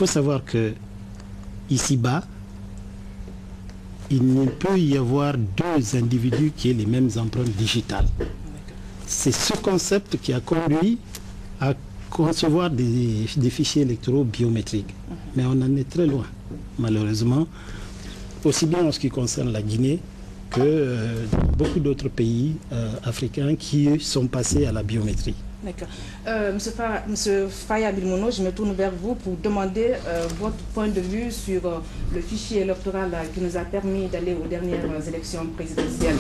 faut savoir que ici-bas, il ne peut y avoir deux individus qui aient les mêmes empreintes digitales. C'est ce concept qui a conduit à concevoir des fichiers électoraux biométriques. Mais on en est très loin, malheureusement, aussi bien en ce qui concerne la Guinée que beaucoup d'autres pays africains qui sont passés à la biométrie. D'accord. Monsieur Faye Abilmono, je me tourne vers vous pour demander votre point de vue sur le fichier électoral qui nous a permis d'aller aux dernières élections présidentielles.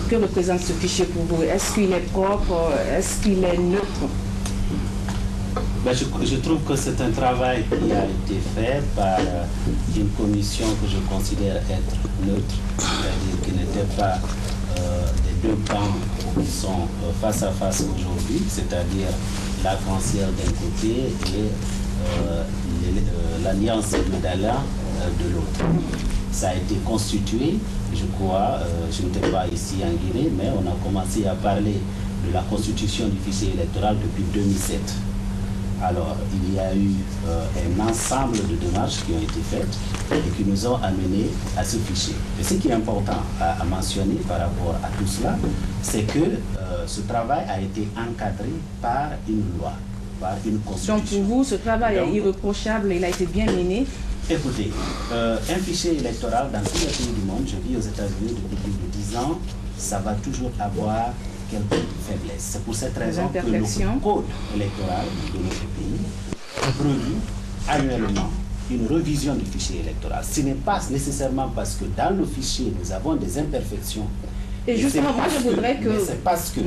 Que représente ce fichier pour vous? Est-ce qu'il est propre? Est-ce qu'il est neutre? Ben, je trouve que c'est un travail qui a été fait par une commission que je considère être neutre, c'est-à-dire qui n'était pas des deux camps qui sont face à face aujourd'hui, c'est-à-dire l'arc-en-ciel d'un côté et l'alliance Medala de l'autre. Ça a été constitué, je crois, je n'étais pas ici en Guinée, mais on a commencé à parler de la constitution du fichier électoral depuis 2007. Alors, il y a eu un ensemble de démarches qui ont été faites et qui nous ont amenés à ce fichier. Et ce qui est important à mentionner par rapport à tout cela, c'est que ce travail a été encadré par une loi, par une constitution. Donc pour vous, ce travail est irréprochable, il a été bien mené. Écoutez, un fichier électoral dans tous les pays du monde, je vis aux États-Unis depuis plus de 10 ans, ça va toujours avoir quelques faiblesses. C'est pour cette raison que le code électoral de notre pays produit annuellement une révision du fichier électoral. Ce n'est pas nécessairement parce que dans le fichier, nous avons des imperfections. Et justement, moi je voudrais que... C'est parce que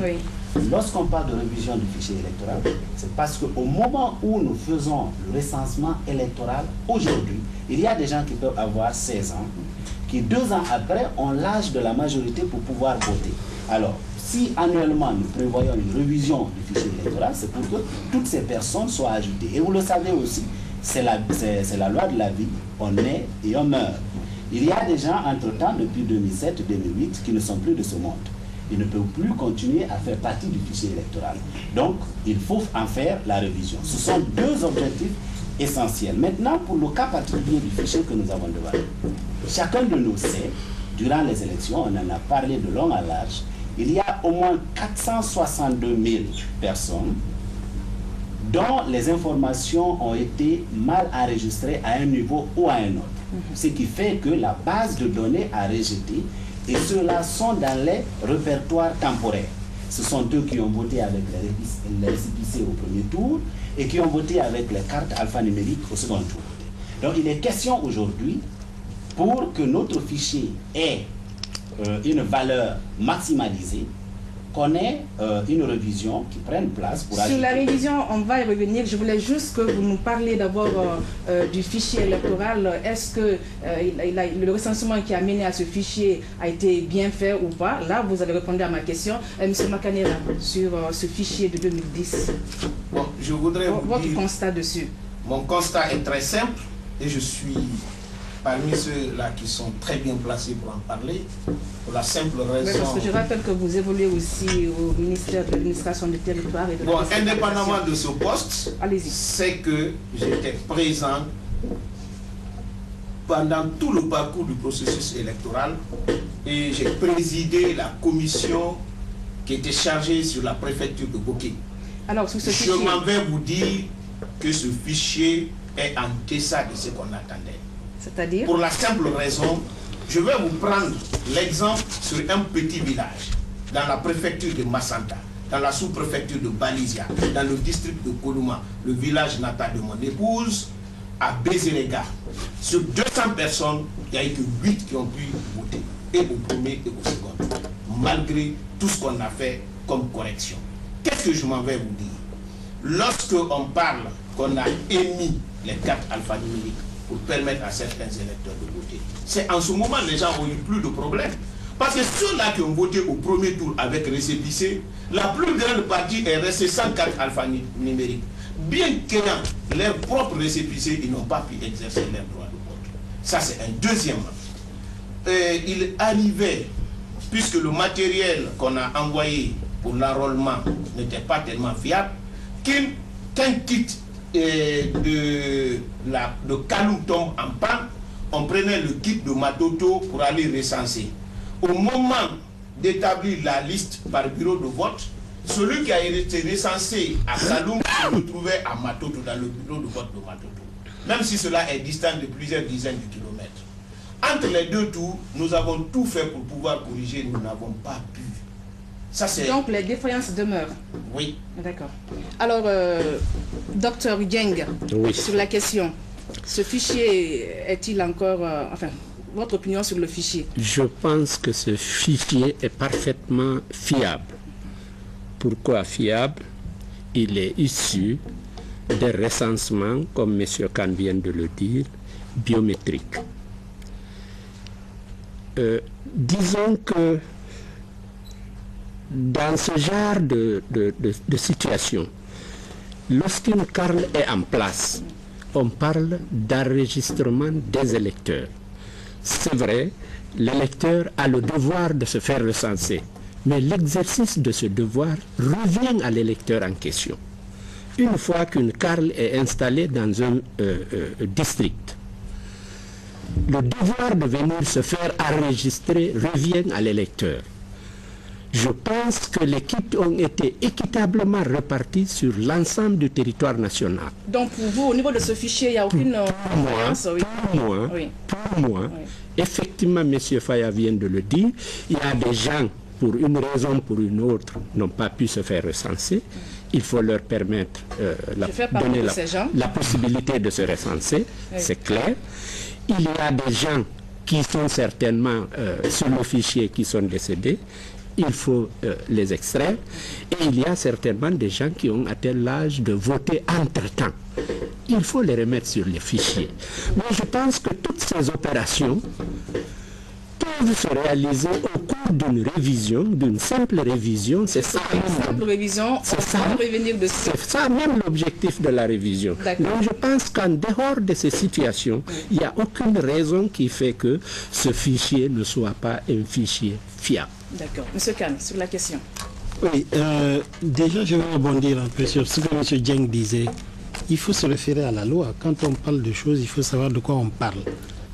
lorsqu'on parle de révision du fichier électoral, c'est parce qu'au moment où nous faisons le recensement électoral, aujourd'hui, il y a des gens qui peuvent avoir 16 ans, qui 2 ans après ont l'âge de la majorité pour pouvoir voter. Alors, si annuellement nous prévoyons une révision du fichier électoral, c'est pour que toutes ces personnes soient ajoutées. Et vous le savez aussi, c'est la loi de la vie, on naît et on meurt. Il y a des gens, entre-temps, depuis 2007-2008, qui ne sont plus de ce monde. Ils ne peuvent plus continuer à faire partie du fichier électoral. Donc, il faut en faire la révision. Ce sont deux objectifs essentiels. Maintenant, pour le cas particulier du fichier que nous avons devant nous, chacun de nous sait, durant les élections, on en a parlé de long à large, il y a au moins 462 000 personnes dont les informations ont été mal enregistrées à un niveau ou à un autre. Ce qui fait que la base de données a rejeté, et ceux-là sont dans les répertoires temporaires. Ce sont eux qui ont voté avec les récépissés au premier tour et qui ont voté avec les cartes alphanumériques au second tour. Donc il est question aujourd'hui, pour que notre fichier ait une valeur maximalisée, qu'on ait une révision qui prenne place pour ajouter. Sur la révision, on va y revenir. Je voulais juste que vous nous parliez d'abord du fichier électoral. Est-ce que le recensement qui a mené à ce fichier a été bien fait ou pas? Là, vous allez répondre à ma question. Monsieur Makanera, sur ce fichier de 2010. Bon, je voudrais vous votre dire, constat dessus. Mon constat est très simple et je suis parmi ceux-là qui sont très bien placés pour en parler, pour la simple raison... Oui, parce que je rappelle que vous évoluez aussi au ministère de l'administration du territoire et de Bon, indépendamment de ce poste, c'est que j'étais présent pendant tout le parcours du processus électoral et j'ai présidé la commission qui était chargée sur la préfecture de Boké. Alors, sur ce fichier... Je m'en vais vous dire que ce fichier est en deçà de ce qu'on attendait. C'est-à-dire? Pour la simple raison, je vais vous prendre l'exemple sur un petit village, dans la préfecture de Massanta, dans la sous-préfecture de Balizia, dans le district de Koulouma, le village natal de mon épouse, à Bézérega. Sur 200 personnes, il n'y a eu que 8 qui ont pu voter, et au premier et au second, malgré tout ce qu'on a fait comme correction. Qu'est-ce que je m'en vais vous dire? Lorsque on parle qu'on a émis les cartes alphanumériques pour permettre à certains électeurs de voter, c'est en ce moment les gens ont eu plus de problèmes. Parce que ceux-là qui ont voté au premier tour avec récépissé, la plus grande partie est restée sans carte alphanumérique. Bien qu'ayant leur propre récépissé, ils n'ont pas pu exercer leur droit de vote. Ça, c'est un deuxième. Il arrivait, puisque le matériel qu'on a envoyé pour l'enrôlement n'était pas tellement fiable, qu'un kit de Kalou tombe en panne, on prenait le kit de Matoto pour aller recenser. Au moment d'établir la liste par bureau de vote, celui qui a été recensé à Kaloum se retrouvait à Matoto, dans le bureau de vote de Matoto. Même si cela est distant de plusieurs dizaines de kilomètres. Entre les deux tours, nous avons tout fait pour pouvoir corriger, nous n'avons pas pu. Ça, donc les défaillances demeurent. Oui. D'accord. Alors, docteur Dieng, oui, sur la question, ce fichier est-il encore... enfin, votre opinion sur le fichier? Je pense que ce fichier est parfaitement fiable. Pourquoi fiable? Il est issu des recensements, comme M. Khan vient de le dire, biométriques. Disons que dans ce genre de situation, lorsqu'une CARL est en place, on parle d'enregistrement des électeurs. C'est vrai, l'électeur a le devoir de se faire recenser, mais l'exercice de ce devoir revient à l'électeur en question. Une fois qu'une CARL est installée dans un district, le devoir de venir se faire enregistrer revient à l'électeur. Je pense que les kits ont été équitablement répartis sur l'ensemble du territoire national. Donc pour vous, au niveau de ce fichier, il n'y a aucune... Pour moi, effectivement, M. Faya vient de le dire, il y a des gens, pour une raison ou pour une autre, n'ont pas pu se faire recenser. Il faut leur permettre, donner la possibilité de se recenser, c'est clair. Il y a des gens qui sont certainement sur le fichier qui sont décédés. Il faut les extraire. Et il y a certainement des gens qui ont atteint l'âge de voter entre-temps. Il faut les remettre sur les fichiers. Mais je pense que toutes ces opérations peuvent se réaliser au cours d'une révision, d'une simple révision. C'est ça. Une simple révision, c'est ça. C'est ça même l'objectif de la révision. Donc je pense qu'en dehors de ces situations, il n'y a aucune raison qui fait que ce fichier ne soit pas un fichier fiable. D'accord. Monsieur Khan, sur la question. Oui, déjà je vais rebondir un peu sur ce que M. Dieng disait. Il faut se référer à la loi. Quand on parle de choses, il faut savoir de quoi on parle.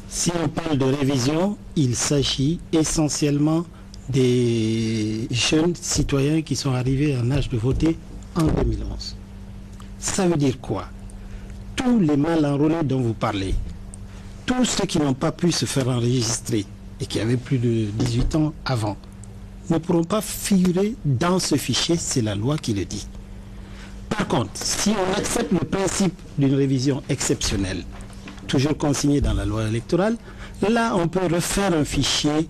Si on parle de révision, il s'agit essentiellement des jeunes citoyens qui sont arrivés en âge de voter en 2011. Ça veut dire quoi? Tous les mal enrôlés dont vous parlez, tous ceux qui n'ont pas pu se faire enregistrer et qui avaient plus de 18 ans avant, ne pourront pas figurer dans ce fichier, c'est la loi qui le dit. Par contre, si on accepte le principe d'une révision exceptionnelle, toujours consigné dans la loi électorale, là on peut refaire un fichier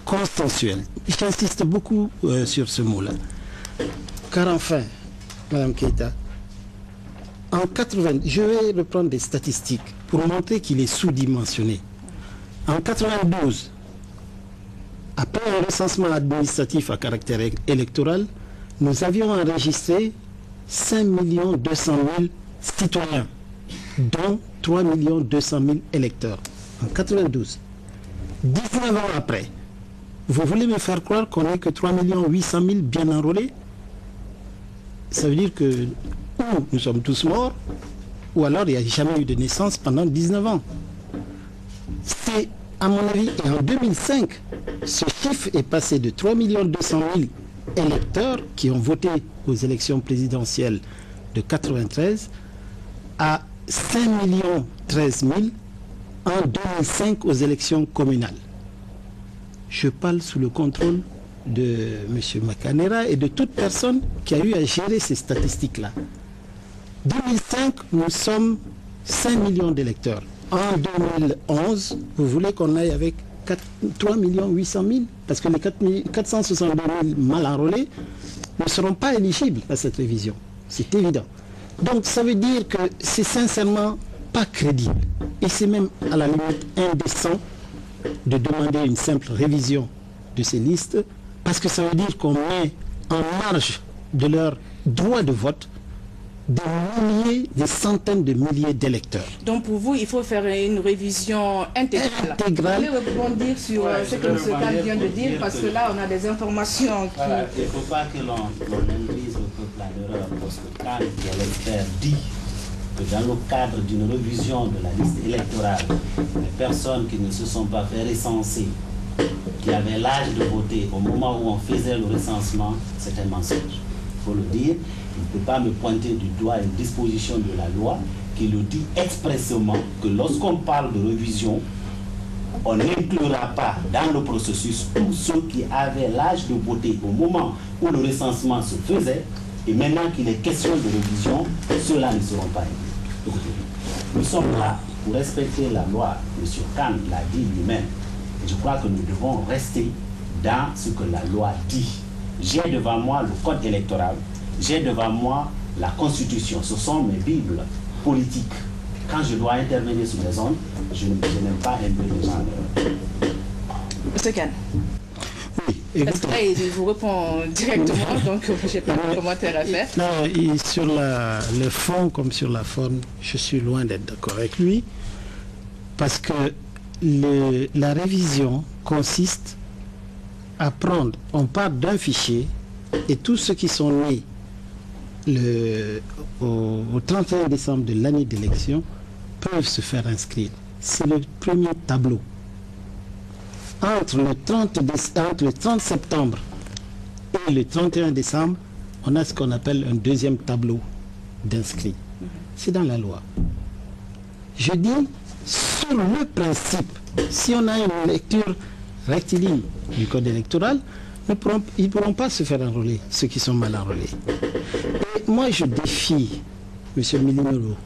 consensuel. J'insiste beaucoup sur ce mot-là. Car enfin, Mme Keïta, en 80, je vais reprendre des statistiques pour montrer qu'il est sous-dimensionné. En 92, après un recensement administratif à caractère électoral, nous avions enregistré 5 200 000 citoyens, dont 3 200 000 électeurs, en 92. 19 ans après, vous voulez me faire croire qu'on n'est que 3 800 000 bien enrôlés? Ça veut dire que ou nous sommes tous morts, ou alors il n'y a jamais eu de naissance pendant 19 ans. C'est, à mon avis, et en 2005, ce chiffre est passé de 3 200 000 électeurs qui ont voté aux élections présidentielles de 93 à 5 013 000 en 2005 aux élections communales. Je parle sous le contrôle de M. Makanera et de toute personne qui a eu à gérer ces statistiques-là. 2005, nous sommes 5 millions d'électeurs. En 2011, vous voulez qu'on aille avec 3 800 000 parce que les 462 000 mal enrôlés ne seront pas éligibles à cette révision. C'est évident. Donc ça veut dire que c'est sincèrement pas crédible. Et c'est même à la limite indécent de demander une simple révision de ces listes parce que ça veut dire qu'on met en marge de leur droit de vote des milliers, des centaines de milliers d'électeurs. Donc pour vous, il faut faire une révision intégrale. Vous voulez rebondir sur ce que M. Khan vient de dire, parce que là, on a des informations qui... Voilà, il ne faut pas que l'on induise le peuple à l'erreur, parce que Khan, qui est l'expert, dit que dans le cadre d'une révision de la liste électorale, les personnes qui ne se sont pas fait recenser, qui avaient l'âge de voter au moment où on faisait le recensement, c'est un mensonge. Il faut le dire, il ne peut pas me pointer du doigt une disposition de la loi qui le dit expressément que lorsqu'on parle de révision, on n'inclura pas dans le processus tous ceux qui avaient l'âge de voter au moment où le recensement se faisait, et maintenant qu'il est question de révision, ceux-là ne seront pas inclus. Nous sommes là pour respecter la loi. M. Khan l'a dit lui-même. Je crois que nous devons rester dans ce que la loi dit. J'ai devant moi le code électoral, j'ai devant moi la constitution. Ce sont mes bibles politiques. Quand je dois intervenir sur les ondes, je n'aime pas un peu les gens. Monsieur Khan. Oui, je vous réponds directement, donc je n'ai pas de commentaire à faire. Non, sur le fond comme sur la forme, je suis loin d'être d'accord avec lui, parce que la révision consiste à prendre, on part d'un fichier, et tous ceux qui sont nés au 31 décembre de l'année d'élection peuvent se faire inscrire. C'est le premier tableau. Entre le 30 septembre et le 31 décembre, on a ce qu'on appelle un deuxième tableau d'inscrits. C'est dans la loi. Je dis, sur le principe, si on a une lecture rectiligne du code électoral, ils ne pourront pas se faire enrôler, ceux qui sont mal enrôlés. Et moi, je défie M. Milinolo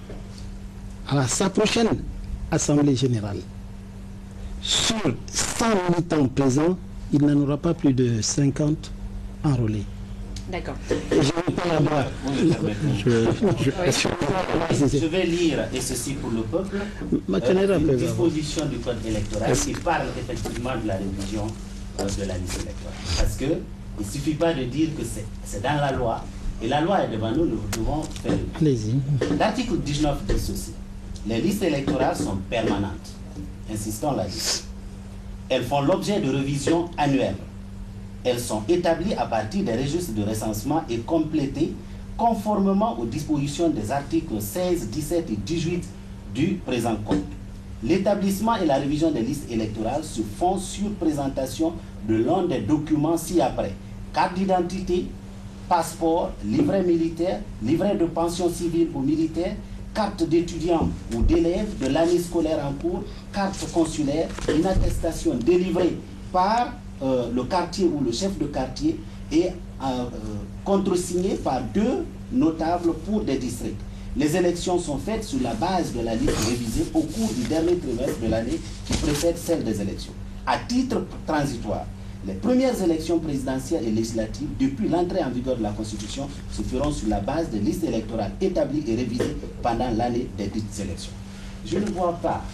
à sa prochaine Assemblée générale. Sur 100 militants présents, il n'en aura pas plus de 50 enrôlés. D'accord. Je ne vais pas l'avoir. Je vais lire, et ceci pour le peuple, une disposition du code électoral qui parle effectivement de la révision de la liste électorale. Parce qu'il ne suffit pas de dire que c'est dans la loi, et la loi est devant nous, nous devons faire le plaisir. L'article 19 dit ceci: les listes électorales sont permanentes. Insistons là-dessus. Elles font l'objet de révisions annuelles. Elles sont établies à partir des registres de recensement et complétées conformément aux dispositions des articles 16, 17 et 18 du présent code. L'établissement et la révision des listes électorales se font sur présentation de l'un des documents ci-après: carte d'identité, passeport, livret militaire, livret de pension civile aux militaires, carte d'étudiant ou d'élève de l'année scolaire en cours, carte consulaire, une attestation délivrée par le quartier ou le chef de quartier et contresignée par 2 notables pour des districts. Les élections sont faites sur la base de la liste révisée au cours du dernier trimestre de l'année qui précède celle des élections. À titre transitoire, les premières élections présidentielles et législatives depuis l'entrée en vigueur de la Constitution se feront sur la base des listes électorales établies et révisées pendant l'année des dites élections. Je ne vois pas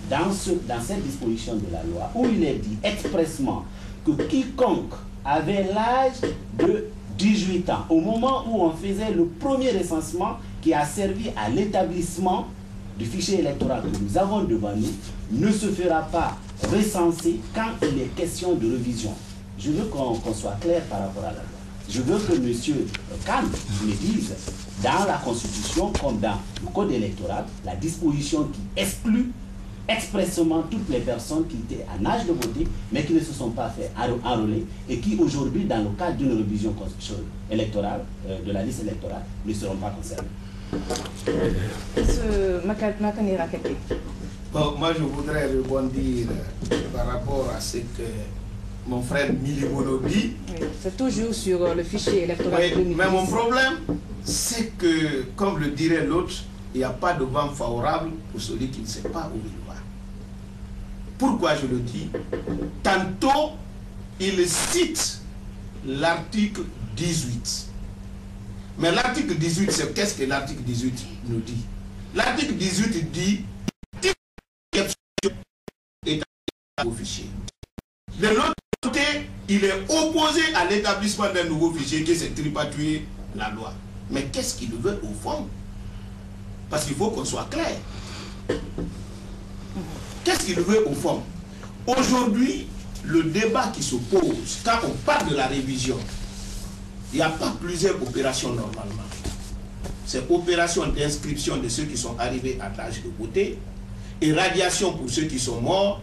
dans cette disposition de la loi où il est dit expressement que quiconque avait l'âge de 18 ans au moment où on faisait le premier recensement qui a servi à l'établissement du fichier électoral que nous avons devant nous ne se fera pas recenser quand il est question de révision. Je veux qu'on soit clair par rapport à la loi. Je veux que M. Khan me dise dans la Constitution comme dans le Code électoral la disposition qui exclut expressément toutes les personnes qui étaient en âge de voter mais qui ne se sont pas fait enrôler et qui aujourd'hui dans le cadre d'une révision électorale de la liste électorale ne seront pas concernés. Bon, moi je voudrais rebondir par rapport à ce que mon frère Milinolo dit. Oui, c'est toujours sur le fichier électoral. Oui, mais mon problème, c'est que, comme le dirait l'autre, il n'y a pas de vent favorable pour celui qui ne sait pas où il va. Pourquoi je le dis? Tantôt, il cite l'article 18. Mais l'article 18, c'est qu'est-ce que l'article 18 nous dit? L'article 18 dit au fichier. De l'autre côté, il est opposé à l'établissement d'un nouveau fichier qui s'est tripatouillé la loi. Mais qu'est-ce qu'il veut au fond? Parce qu'il faut qu'on soit clair. Qu'est-ce qu'il veut au fond? Aujourd'hui, le débat qui se pose, quand on parle de la révision, il n'y a pas plusieurs opérations normalement. c'est opération d'inscription de ceux qui sont arrivés à l'âge de voter, et radiation pour ceux qui sont morts,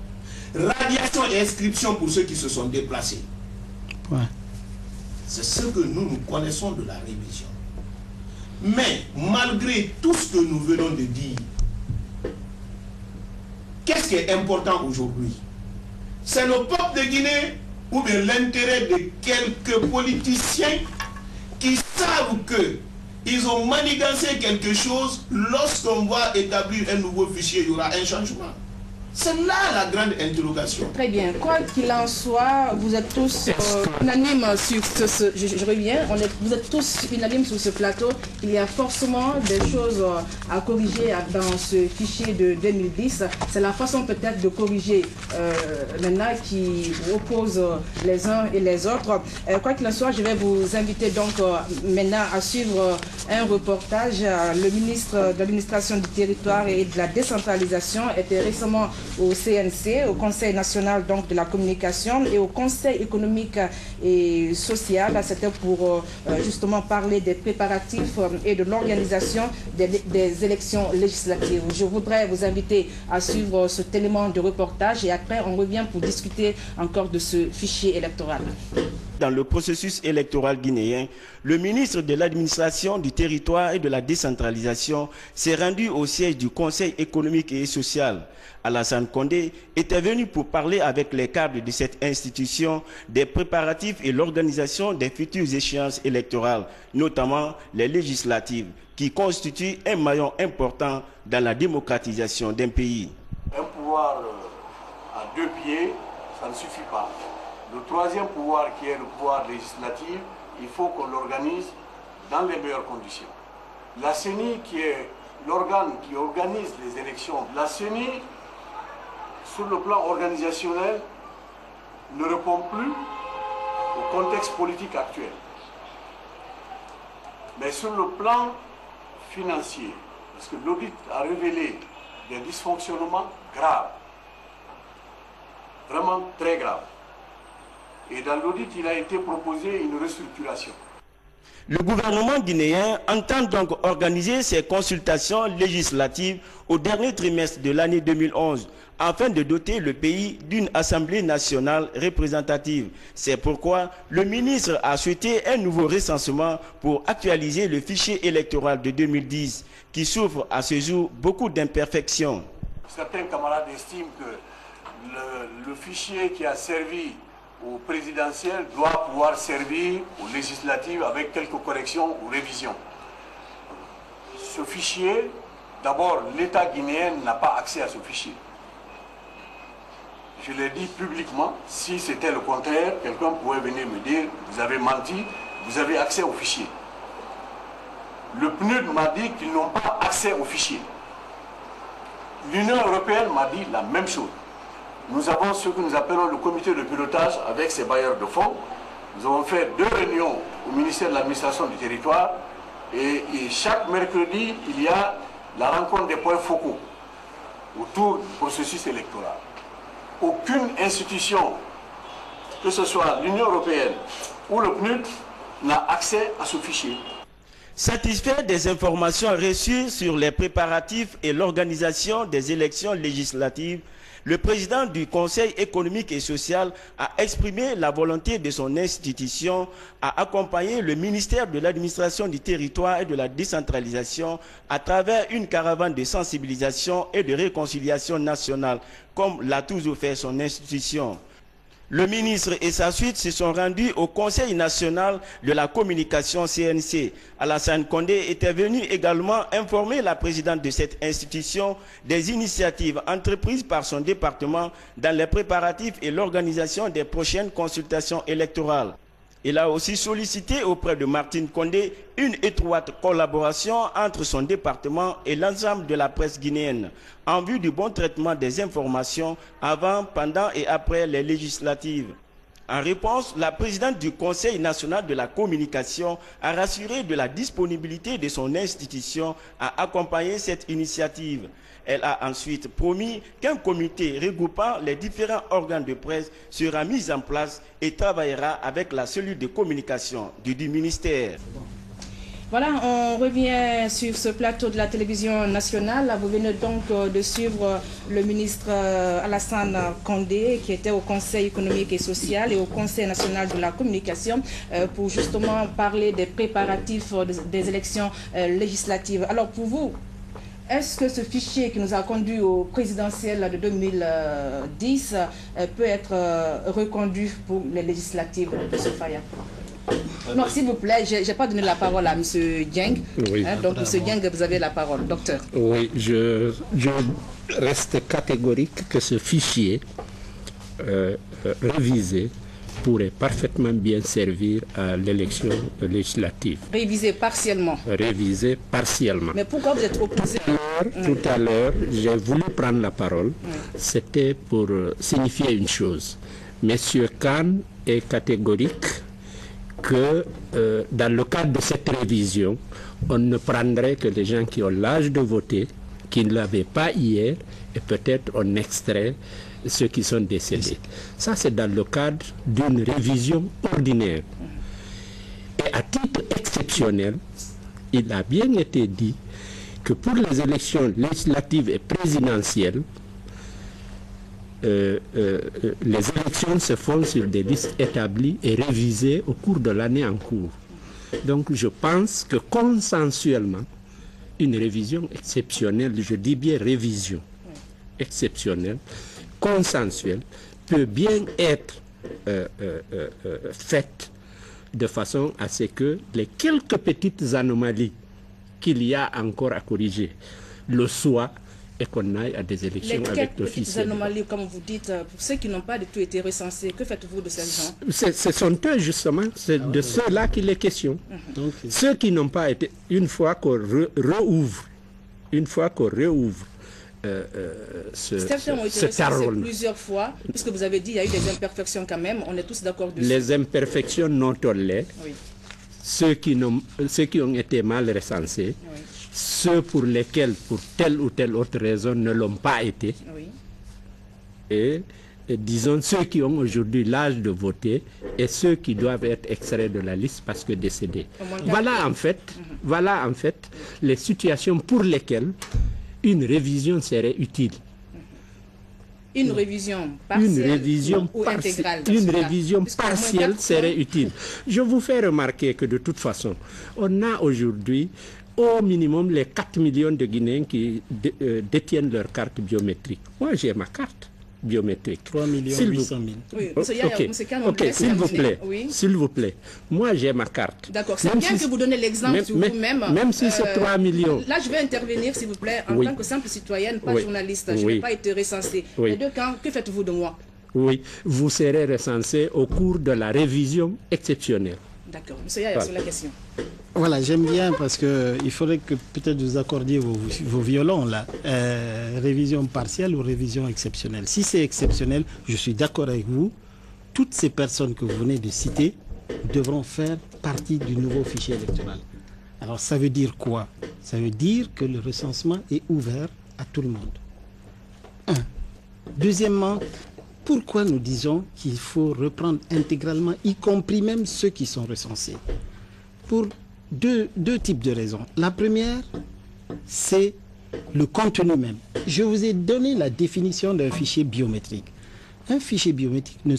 radiation et inscription pour ceux qui se sont déplacés. Ouais. C'est ce que nous connaissons de la révision. Mais malgré tout ce que nous venons de dire, qu'est-ce qui est important aujourd'hui? C'est le peuple de Guinée ou bien l'intérêt de quelques politiciens qui savent qu'ils ont manigancé quelque chose. Lorsqu'on va établir un nouveau fichier, il y aura un changement. C'est là la grande interrogation. Très bien. Quoi qu'il en soit, vous êtes tous unanimes sur ce... Je reviens. Vous êtes tous unanimes sur ce plateau. Il y a forcément des choses à corriger dans ce fichier de 2010. C'est la façon peut-être de corriger maintenant qui oppose les uns et les autres. Quoi qu'il en soit, je vais vous inviter donc maintenant à suivre un reportage. Le ministre de l'administration du territoire et de la décentralisation était récemment au CNC, au Conseil national donc de la communication, et au Conseil économique et social. C'était pour justement parler des préparatifs et de l'organisation des élections législatives. Je voudrais vous inviter à suivre cet élément de reportage et après on revient pour discuter encore de ce fichier électoral. Dans le processus électoral guinéen, le ministre de l'administration du territoire et de la décentralisation s'est rendu au siège du Conseil économique et social. Alassane Condé était venu pour parler avec les cadres de cette institution des préparatifs et l'organisation des futures échéances électorales, notamment les législatives, qui constituent un maillon important dans la démocratisation d'un pays. Un pouvoir à deux pieds, ça ne suffit pas. Le troisième pouvoir, qui est le pouvoir législatif, il faut qu'on l'organise dans les meilleures conditions. La CENI, qui est l'organe qui organise les élections, la CENI, sur le plan organisationnel, ne répond plus au contexte politique actuel. Mais sur le plan financier, parce que l'audit a révélé des dysfonctionnements graves, vraiment très graves. Et dans l'audit, il a été proposé une restructuration. Le gouvernement guinéen entend donc organiser ses consultations législatives au dernier trimestre de l'année 2011 afin de doter le pays d'une assemblée nationale représentative. C'est pourquoi le ministre a souhaité un nouveau recensement pour actualiser le fichier électoral de 2010 qui souffre à ce jour beaucoup d'imperfections. Certains camarades estiment que le fichier qui a servi au présidentiel doit pouvoir servir aux législatives avec quelques corrections ou révisions. Ce fichier, d'abord, l'État guinéen n'a pas accès à ce fichier. Je l'ai dit publiquement, si c'était le contraire, quelqu'un pourrait venir me dire, vous avez menti, vous avez accès au fichier. Le PNUD m'a dit qu'ils n'ont pas accès au fichier. L'Union européenne m'a dit la même chose. Nous avons ce que nous appelons le comité de pilotage avec ses bailleurs de fonds. Nous avons fait 2 réunions au ministère de l'administration du territoire et chaque mercredi, il y a la rencontre des points focaux autour du processus électoral. Aucune institution, que ce soit l'Union européenne ou le PNUD, n'a accès à ce fichier. Satisfait des informations reçues sur les préparatifs et l'organisation des élections législatives, le président du Conseil économique et social a exprimé la volonté de son institution à accompagner le ministère de l'administration du territoire et de la décentralisation à travers une caravane de sensibilisation et de réconciliation nationale, comme l'a toujours fait son institution. Le ministre et sa suite se sont rendus au Conseil national de la communication CNC. Alassane Condé était venu également informer la présidente de cette institution des initiatives entreprises par son département dans les préparatifs et l'organisation des prochaines consultations électorales. Il a aussi sollicité auprès de Martine Condé une étroite collaboration entre son département et l'ensemble de la presse guinéenne en vue du bon traitement des informations avant, pendant et après les législatives. En réponse, la présidente du Conseil national de la communication a rassuré de la disponibilité de son institution à accompagner cette initiative. Elle a ensuite promis qu'un comité regroupant les différents organes de presse sera mis en place et travaillera avec la cellule de communication du ministère. Voilà, on revient sur ce plateau de la télévision nationale. Vous venez donc de suivre le ministre Alassane Condé, qui était au Conseil économique et social et au Conseil national de la communication, pour justement parler des préparatifs des élections législatives. Alors pour vous, est-ce que ce fichier qui nous a conduit au présidentiel de 2010 peut être reconduit pour les législatives de ce Faya? Non, s'il vous plaît, je n'ai pas donné la parole à M. Dieng. Oui. Donc, M. Dieng, vous avez la parole. Docteur. Oui, je reste catégorique que ce fichier révisé pourrait parfaitement bien servir à l'élection législative. Révisé partiellement. Révisé partiellement. Mais pourquoi vous êtes opposé? Tout à l'heure, j'ai voulu prendre la parole. C'était pour signifier une chose. Monsieur Khan est catégorique que dans le cadre de cette révision, on ne prendrait que les gens qui ont l'âge de voter, qui ne l'avaient pas hier, et peut-être on extrait ceux qui sont décédés. Ça, c'est dans le cadre d'une révision ordinaire. Et à titre exceptionnel, il a bien été dit que pour les élections législatives et présidentielles, les élections se font sur des listes établies et révisées au cours de l'année en cours. Donc je pense que consensuellement, une révision exceptionnelle, je dis bien révision exceptionnelle, consensuelle, peut bien être faite de façon à ce que les quelques petites anomalies qu'il y a encore à corriger le soient et qu'on aille à des élections avec l'officiel. Les anomalies, comme vous dites, pour ceux qui n'ont pas du tout été recensés, que faites-vous de ces gens? Ce sont eux, justement, c'est de ceux-là qu'il est question. Donc, ceux qui n'ont pas été, une fois qu'on réouvre certains ont été recensés plusieurs fois, puisque vous avez dit qu'il y a eu des imperfections quand même, on est tous d'accord dessus. Les imperfections, notons-les. Oui. Ceux qui ont été mal recensés, oui. Ceux pour lesquels, pour telle ou telle autre raison, ne l'ont pas été. Oui. Et disons ceux qui ont aujourd'hui l'âge de voter et ceux qui doivent être extraits de la liste parce que décédés. Voilà en fait les situations pour lesquelles une révision serait utile. Une révision partielle ou intégrale? Une révision partielle serait utile. Je vous fais remarquer que de toute façon, on a aujourd'hui au minimum les 4 millions de Guinéens qui détiennent leur carte biométrique. Moi, j'ai ma carte biométrique. 3 800 000. Oui, s'il vous plaît. Moi, j'ai ma carte. D'accord, c'est bien que vous donnez l'exemple sur vous-même. Même si c'est 3 millions. Là, je vais intervenir, s'il vous plaît, en tant que simple citoyenne, pas journaliste. Je n'ai pas été recensée. Les deux camps, que faites-vous de moi? Oui, vous serez recensé au cours de la révision exceptionnelle. D'accord. Monsieur Yaya, sur la question. Voilà, j'aime bien parce qu'il faudrait que peut-être vous accordiez vos violons là. Révision partielle ou révision exceptionnelle. Si c'est exceptionnel, je suis d'accord avec vous. Toutes ces personnes que vous venez de citer devront faire partie du nouveau fichier électoral. Alors ça veut dire quoi? Ça veut dire que le recensement est ouvert à tout le monde. Deuxièmement, pourquoi nous disons qu'il faut reprendre intégralement, y compris même ceux qui sont recensés? Pour deux types de raisons. La première, c'est le contenu même. Je vous ai donné la définition d'un fichier biométrique. Un fichier biométrique ne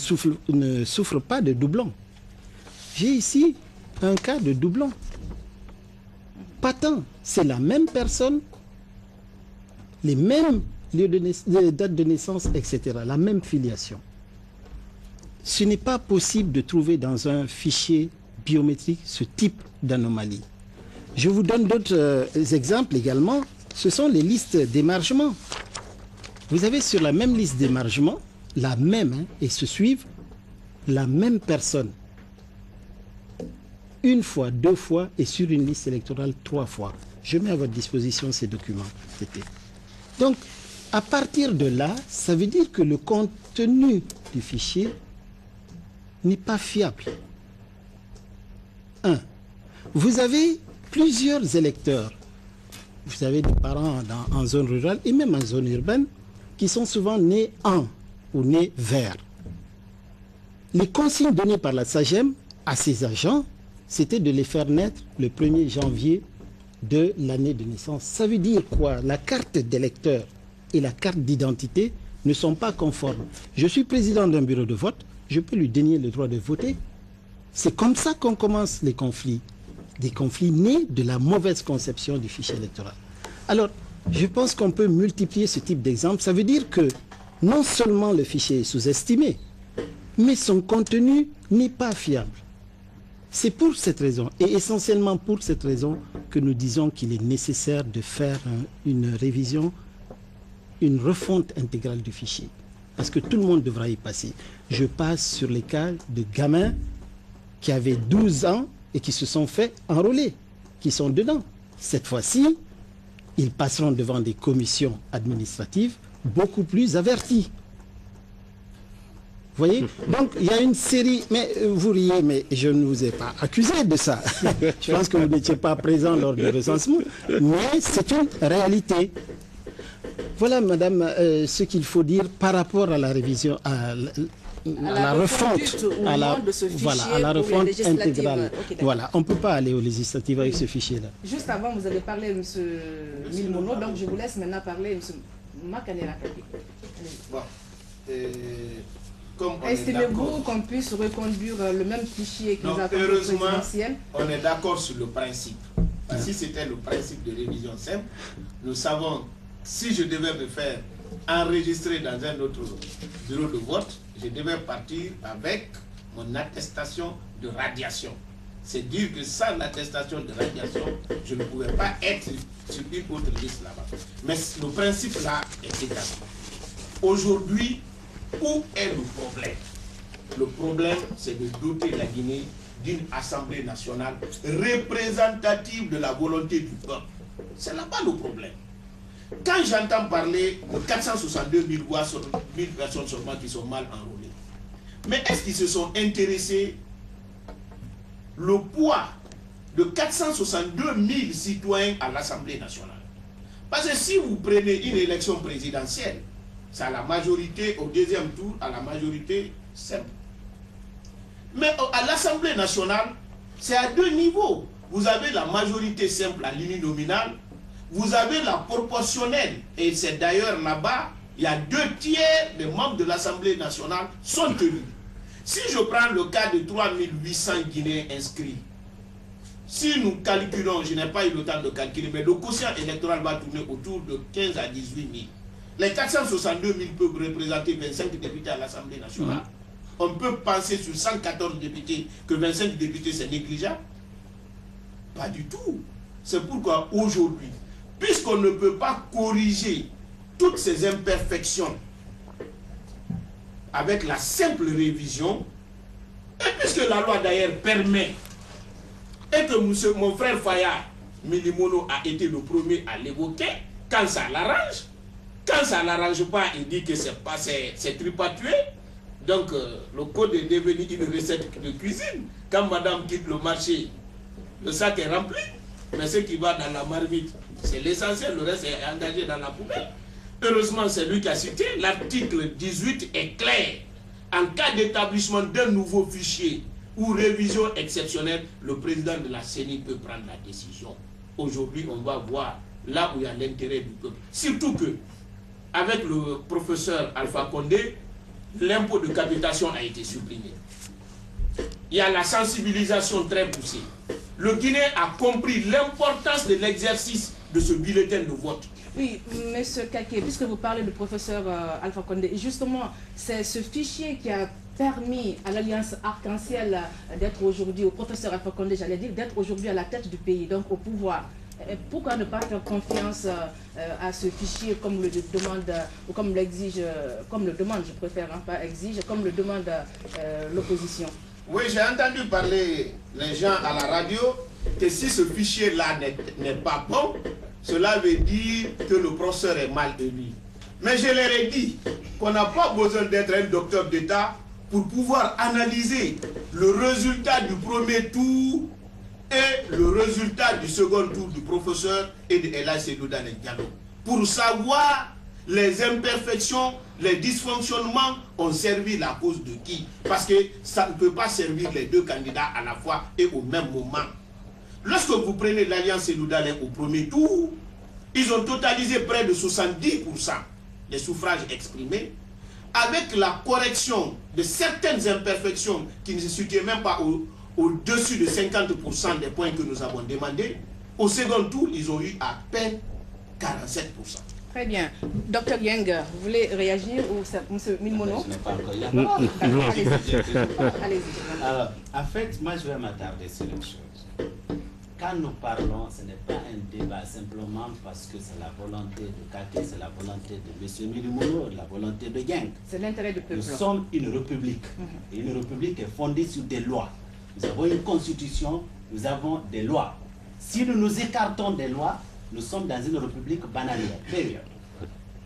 souffre pas de doublons. J'ai ici un cas de doublon. Pas tant. C'est la même personne, les mêmes lieux de date de naissance, etc. La même filiation. Ce n'est pas possible de trouver dans un fichier biométrique ce type d'anomalie. Je vous donne d'autres exemples également. Ce sont les listes d'émargement. Vous avez sur la même liste d'émargement, la même, et se suivent, la même personne. Une fois, 2 fois, et sur une liste électorale 3 fois. Je mets à votre disposition ces documents. Donc, à partir de là, ça veut dire que le contenu du fichier n'est pas fiable. Vous avez plusieurs électeurs. Vous avez des parents en zone rurale et même en zone urbaine qui sont souvent nés en ou nés vers. Les consignes données par la SAGEM à ses agents c'était de les faire naître le 1er janvier de l'année de naissance. Ça veut dire quoi? La carte d'électeur et la carte d'identité ne sont pas conformes. Je suis président d'un bureau de vote, je peux lui dénier le droit de voter. C'est comme ça qu'on commence les conflits. Des conflits nés de la mauvaise conception du fichier électoral. Alors, je pense qu'on peut multiplier ce type d'exemple. Ça veut dire que non seulement le fichier est sous-estimé, mais son contenu n'est pas fiable. C'est pour cette raison, et essentiellement pour cette raison, que nous disons qu'il est nécessaire de faire une révision, une refonte intégrale du fichier. Parce que tout le monde devra y passer. Je passe sur les cas de gamins qui avaient 12 ans et qui se sont fait enrôler, qui sont dedans. Cette fois-ci, ils passeront devant des commissions administratives beaucoup plus averties. Vous voyez? Donc, il y a une série... Mais vous riez, mais je ne vous ai pas accusé de ça. Je pense que vous n'étiez pas présent lors du recensement. Mais c'est une réalité. Voilà, madame, ce qu'il faut dire par rapport à la révision, à la refonte, à la refonte intégrale. Okay, voilà, on ne peut pas aller aux législatives avec ce fichier-là. Juste avant, vous avez parlé, M. Milmono, donc je vous laisse maintenant parler, M. Makanera. Bon. Estimez-vous qu'on puisse reconduire le même fichier que nous avons présidentiel? On est d'accord sur le principe. Si c'était le principe de révision simple, nous savons, si je devais me faire enregistrer dans un autre bureau de vote, je devais partir avec mon attestation de radiation. C'est dire que sans l'attestation de radiation, je ne pouvais pas être sur une autre liste là-bas. Mais le principe là est égal. Aujourd'hui, où est le problème? Le problème, c'est de doter la Guinée d'une assemblée nationale représentative de la volonté du peuple. C'est là-bas le problème. Quand j'entends parler de 462 000 voix sur 1000 personnes seulement qui sont mal enrôlées, mais est-ce qu'ils se sont intéressés le poids de 462 000 citoyens à l'Assemblée nationale? Parce que si vous prenez une élection présidentielle, c'est à la majorité, au deuxième tour, à la majorité simple. Mais à l'Assemblée nationale, c'est à deux niveaux. Vous avez la majorité simple à l'uninominal, vous avez la proportionnelle, et c'est d'ailleurs là-bas, il y a 2/3 des membres de l'Assemblée nationale sont élus. Si je prends le cas de 3800 Guinéens inscrits, si nous calculons, je n'ai pas eu le temps de calculer, mais le quotient électoral va tourner autour de 15 à 18 000. Les 462 000 peuvent représenter 25 députés à l'Assemblée nationale. On peut penser sur 114 députés que 25 députés c'est négligeable. Pas du tout. C'est pourquoi aujourd'hui, puisqu'on ne peut pas corriger toutes ces imperfections avec la simple révision, et puisque la loi d'ailleurs permet, et que mon frère Fayard Milimono a été le premier à l'évoquer, quand ça l'arrange, quand ça ne l'arrange pas, il dit que c'est tripatué. Donc le code est devenu une recette de cuisine. Quand madame quitte le marché, le sac est rempli, mais ce qui va dans la marmite, c'est l'essentiel, le reste est engagé dans la poubelle. Heureusement, c'est lui qui a cité, l'article 18 est clair. En cas d'établissement d'un nouveau fichier ou révision exceptionnelle, le président de la CENI peut prendre la décision. Aujourd'hui, on va voir là où il y a l'intérêt du peuple. Surtout que, avec le professeur Alpha Condé, l'impôt de capitation a été supprimé. Il y a la sensibilisation très poussée. Le Guinéen a compris l'importance de l'exercice de ce bulletin de vote. Oui, M. Kaké, puisque vous parlez du professeur Alpha Condé, justement, c'est ce fichier qui a permis à l'Alliance Arc-en-Ciel d'être aujourd'hui, au professeur Alpha Condé, j'allais dire, d'être aujourd'hui à la tête du pays, donc au pouvoir. Pourquoi ne pas faire confiance à ce fichier comme le demande, ou comme l'exige, comme le demande, je préfère, hein, pas exige, comme le demande l'opposition? Oui, j'ai entendu parler les gens à la radio que si ce fichier-là n'est pas bon, cela veut dire que le professeur est mal élu. Mais je leur ai dit qu'on n'a pas besoin d'être un docteur d'État pour pouvoir analyser le résultat du premier tour et le résultat du second tour du professeur et de Ella Sedouda Diallo, pour savoir les imperfections, les dysfonctionnements ont servi la cause de qui? Parce que ça ne peut pas servir les deux candidats à la fois et au même moment. Lorsque vous prenez l'Alliance Seloudalé au premier tour, ils ont totalisé près de 70% des suffrages exprimés, avec la correction de certaines imperfections qui ne se situaient même pas au-dessus de 50% des points que nous avons demandés. Au second tour, ils ont eu à peine 47%. Très bien. Docteur Yang, vous voulez réagir ou M. Milmono? Je n'ai pas encore eu la parole. Allez-y. Alors, en fait, moi, je vais m'attarder sur une chose. Quand nous parlons, ce n'est pas un débat simplement parce que c'est la volonté de Kake, c'est la volonté de M. Milmono, la volonté de Yang. C'est l'intérêt du peuple. Nous sommes une république. Et une république est fondée sur des lois. Nous avons une constitution, nous avons des lois. Si nous nous écartons des lois, nous sommes dans une république bananière. Période.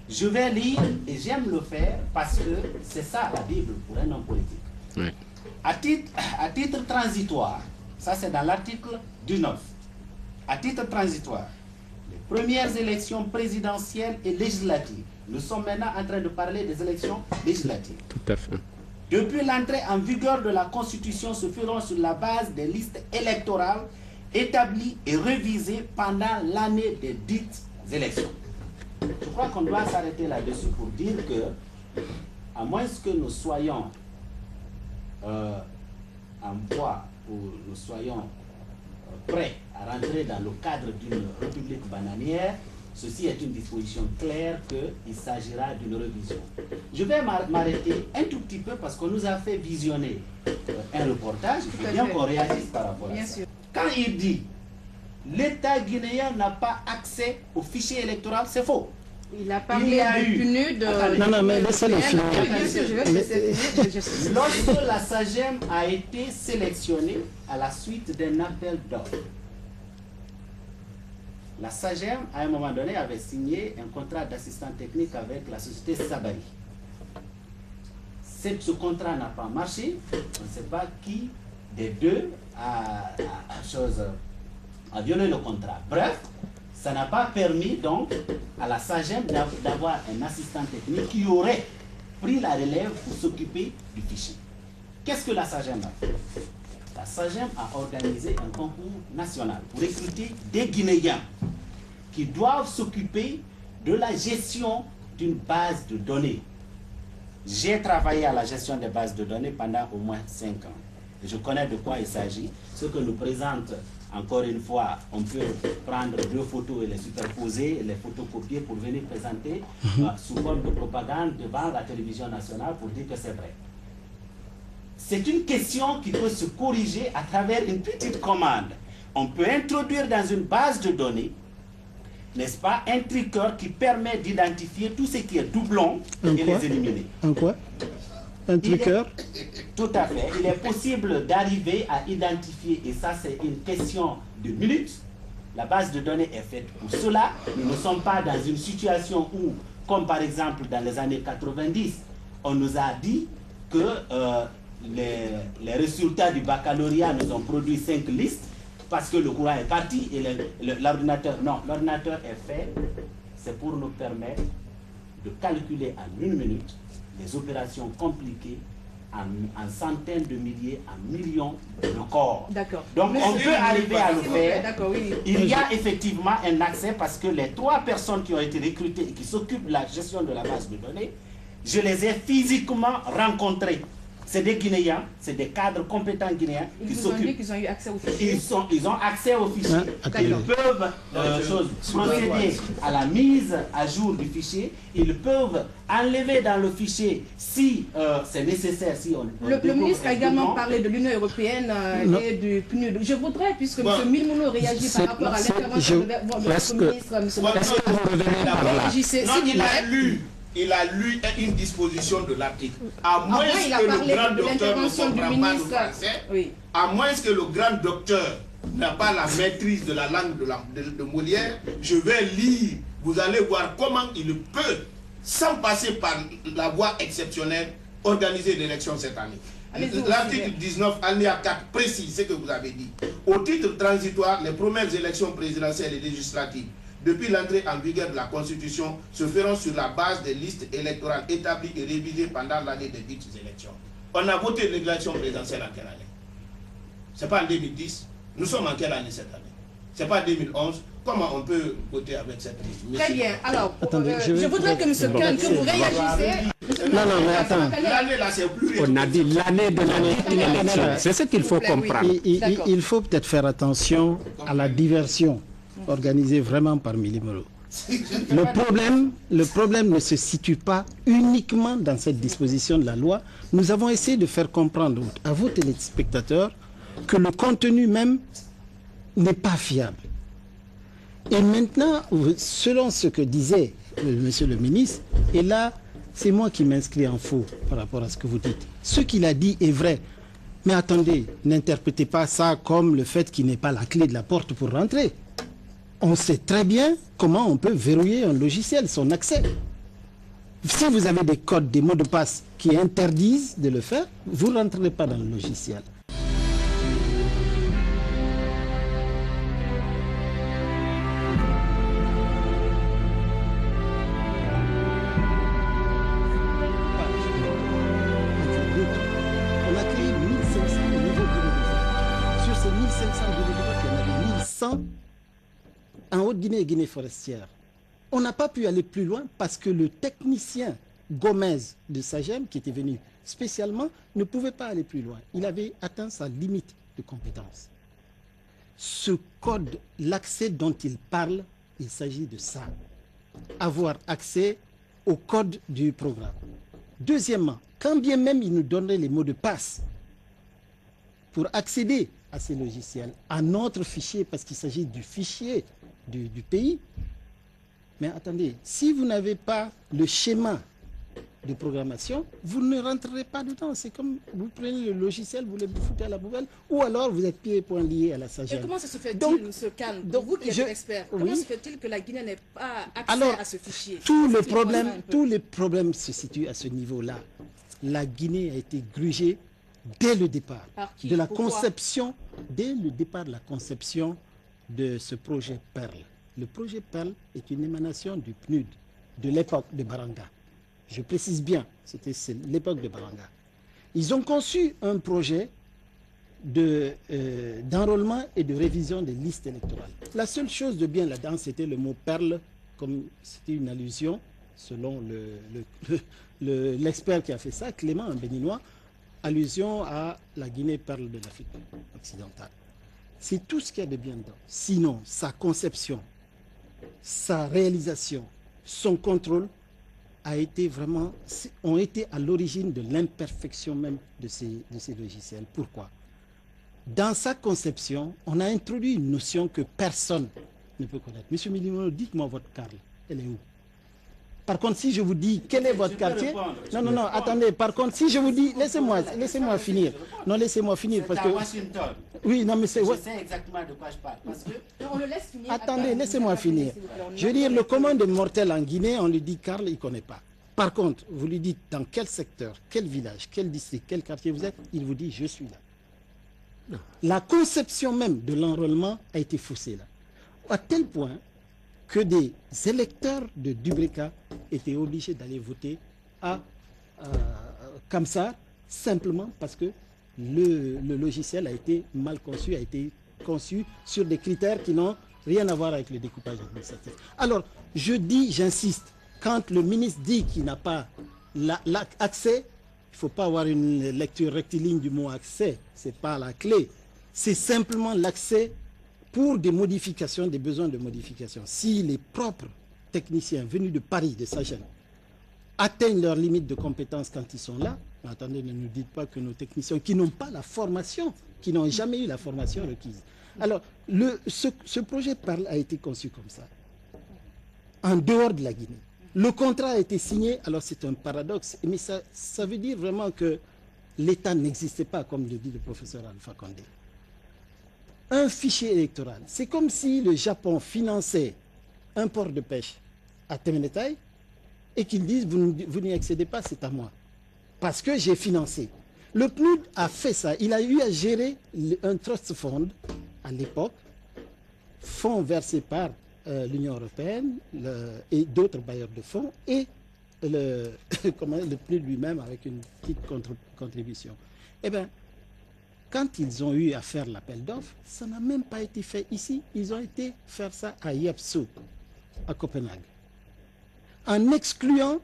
Je vais lire, et j'aime le faire parce que c'est ça la Bible pour un homme politique. Oui. À titre transitoire, ça c'est dans l'article 19. À titre transitoire, les premières élections présidentielles et législatives. Nous sommes maintenant en train de parler des élections législatives. Tout à fait. Depuis l'entrée en vigueur de la Constitution se feront sur la base des listes électorales établies et révisées pendant l'année des dites élections. Je crois qu'on doit s'arrêter là-dessus pour dire que, à moins que nous soyons en voie ou nous soyons prêts à rentrer dans le cadre d'une république bananière, ceci est une disposition claire qu'il s'agira d'une révision. Je vais m'arrêter un tout petit peu parce qu'on nous a fait visionner un reportage. Il faut bien qu'on réagisse par rapport à ça. Quand il dit l'État guinéen n'a pas accès au fichier électoral, c'est faux. Il a parlé du PNUD. Non, mais laissez-le finir. Lorsque la SAGEM a été sélectionnée à la suite d'un appel d'offres, la SAGEM, à un moment donné, avait signé un contrat d'assistant technique avec la société Sabari. Ce contrat n'a pas marché. On ne sait pas qui des deux a violé le contrat. Bref, ça n'a pas permis donc à la SAGEM d'avoir un assistant technique qui aurait pris la relève pour s'occuper du fichier. Qu'est-ce que la SAGEM a fait? La SAGEM a organisé un concours national pour recruter des Guinéens qui doivent s'occuper de la gestion d'une base de données. J'ai travaillé à la gestion des bases de données pendant au moins 5 ans. Et je connais de quoi il s'agit. Ce que nous présente, encore une fois, on peut prendre 2 photos et les superposer, et les photocopier pour venir présenter sous forme de propagande devant la télévision nationale pour dire que c'est vrai. C'est une question qui peut se corriger à travers une petite commande. On peut introduire dans une base de données, n'est-ce pas, un tricker qui permet d'identifier tout ce qui est doublon et les éliminer. Un quoi? Un tricker? Tout à fait. Il est possible d'arriver à identifier, et ça c'est une question de minutes. La base de données est faite pour cela. Nous ne sommes pas dans une situation où, comme par exemple dans les années 90, on nous a dit que les résultats du baccalauréat nous ont produit 5 listes parce que le courant est parti et l'ordinateur, non, l'ordinateur est fait, c'est pour nous permettre de calculer en 1 minute des opérations compliquées en centaines de milliers, en millions de corps. D'accord. Donc on peut arriver à le faire. D'accord, oui. Il y a effectivement un accès parce que les 3 personnes qui ont été recrutées et qui s'occupent de la gestion de la base de données, je les ai physiquement rencontrés. C'est des Guinéens, c'est des cadres compétents guinéens qui s'occupent. Ils ont dit qu'ils ont eu accès au fichier. Ils ont accès au fichier. Ils peuvent procéder à la mise à jour du fichier. Ils peuvent enlever dans le fichier si c'est nécessaire. Si le ministre a également parlé de l'Union européenne et du PNUD. Je voudrais, puisque M. Milmono réagit par rapport à l'intervention de votre ministre, M. Il a lu une disposition de l'article. À moins que le grand docteur ne comprenne pas le français, à moins que le grand docteur n'a pas la maîtrise de la langue de Molière, je vais lire. Vous allez voir comment il peut, sans passer par la voie exceptionnelle, organiser l'élection cette année. L'article 19, alinéa 4, précise ce que vous avez dit. Au titre transitoire, les premières élections présidentielles et législatives depuis l'entrée en vigueur de la Constitution, se feront sur la base des listes électorales établies et révisées pendant l'année des dites élections. On a voté l'élection présidentielle en quelle année? Ce n'est pas en 2010. Nous sommes en quelle année cette année? Ce n'est pas en 2011. Comment on peut voter avec cette liste? Très bien. Alors, attendez, je voudrais que M. Khan, que vous réagissez. Non, mais attends. L'année là, c'est plus... On a dit l'année de l'élection. C'est ce qu'il faut comprendre. Il faut peut-être faire attention à la diversion organisée vraiment par Milimolo. Le problème ne se situe pas uniquement dans cette disposition de la loi. Nous avons essayé de faire comprendre à vos téléspectateurs que le contenu même n'est pas fiable. Et maintenant, selon ce que disait monsieur le ministre, et là, c'est moi qui m'inscris en faux par rapport à ce que vous dites. Ce qu'il a dit est vrai. Mais attendez, n'interprétez pas ça comme le fait qu'il n'ait pas la clé de la porte pour rentrer. On sait très bien comment on peut verrouiller un logiciel, son accès. Si vous avez des codes, des mots de passe qui interdisent de le faire, vous ne rentrerez pas dans le logiciel. On a créé 1500 nouveaux bureaux de vote. Sur ces 1500 bureaux de vote, il y en avait 1100 en Haute-Guinée et Guinée forestière. On n'a pas pu aller plus loin parce que le technicien Gomez de Sagem, qui était venu spécialement, ne pouvait pas aller plus loin. Il avait atteint sa limite de compétence. Ce code, l'accès dont il parle, il s'agit de ça. Avoir accès au code du programme. Deuxièmement, quand bien même il nous donnerait les mots de passe pour accéder à ces logiciels, à notre fichier, parce qu'il s'agit du fichier du pays. Mais attendez, si vous n'avez pas le schéma de programmation, vous ne rentrerez pas dedans. C'est comme vous prenez le logiciel, vous le foutez à la poubelle, ou alors vous êtes pieds et poings liés à la sagesse. Et comment ça se fait-il, M. Khan, vous qui êtes expert, comment se fait-il que la Guinée n'ait pas accès à ce fichier? Tous les problèmes se situent à ce niveau-là. La Guinée a été grugée dès le départ de la conception, dès le départ de la conception de ce projet Perle. Le projet Perle est une émanation du PNUD, de l'époque de Baranga. Je précise bien, c'était l'époque de Baranga. Ils ont conçu un projet d'enrôlement et de révision des listes électorales. La seule chose de bien là-dedans, c'était le mot Perle, comme c'était une allusion, selon l'expert qui a fait ça, Clément, un béninois, allusion à la Guinée Perle de l'Afrique occidentale. C'est tout ce qu'il y a de bien dedans. Sinon, sa conception, sa réalisation, son contrôle ont été à l'origine de l'imperfection même de ces logiciels. Pourquoi? Dans sa conception, on a introduit une notion que personne ne peut connaître. Monsieur Milimono, dites-moi votre carte, elle est où? Par contre, si je vous dis quel est votre quartier... Non, attendez. Par contre, si je vous dis... Laissez-moi finir. Non, laissez-moi finir. Parce que... Washington. Oui, non, mais c'est... Je sais exactement de quoi je parle. Parce que... On le laisse finir. Attendez, laissez-moi finir. Je veux dire, le commun des mortels en Guinée, on lui dit Karl, il ne connaît pas. Par contre, vous lui dites dans quel secteur, quel village, quel district, quel quartier vous êtes, il vous dit je suis là. Non. La conception même de l'enrôlement a été faussée là. À tel point que des électeurs de Dubreka étaient obligés d'aller voter à Kamsar simplement parce que le logiciel a été mal conçu, a été conçu sur des critères qui n'ont rien à voir avec le découpage administratif. Alors, j'insiste, quand le ministre dit qu'il n'a pas l'accès, il ne faut pas avoir une lecture rectiligne du mot accès, ce n'est pas la clé. C'est simplement l'accès pour des modifications, des besoins de modification. Si les propres techniciens venus de Paris, de Sagem, atteignent leur limite de compétence quand ils sont là, attendez, ne nous dites pas que nos techniciens qui n'ont pas la formation, qui n'ont jamais eu la formation requise. Alors, ce projet Perle a été conçu comme ça, en dehors de la Guinée. Le contrat a été signé, alors c'est un paradoxe, mais ça veut dire vraiment que l'État n'existait pas, comme le dit le professeur Alpha Condé. Un fichier électoral, c'est comme si le Japon finançait un port de pêche à Temenetai et qu'ils disent vous n'y accédez pas, c'est à moi. Parce que j'ai financé. Le PNUD a fait ça. Il a eu à gérer un trust fund à l'époque, fonds versés par l'Union européenne et d'autres bailleurs de fonds et le PNUD lui-même avec une petite contribution. Eh bien, quand ils ont eu à faire l'appel d'offres, ça n'a même pas été fait ici. Ils ont été faire ça à Jeppsund, à Copenhague, en excluant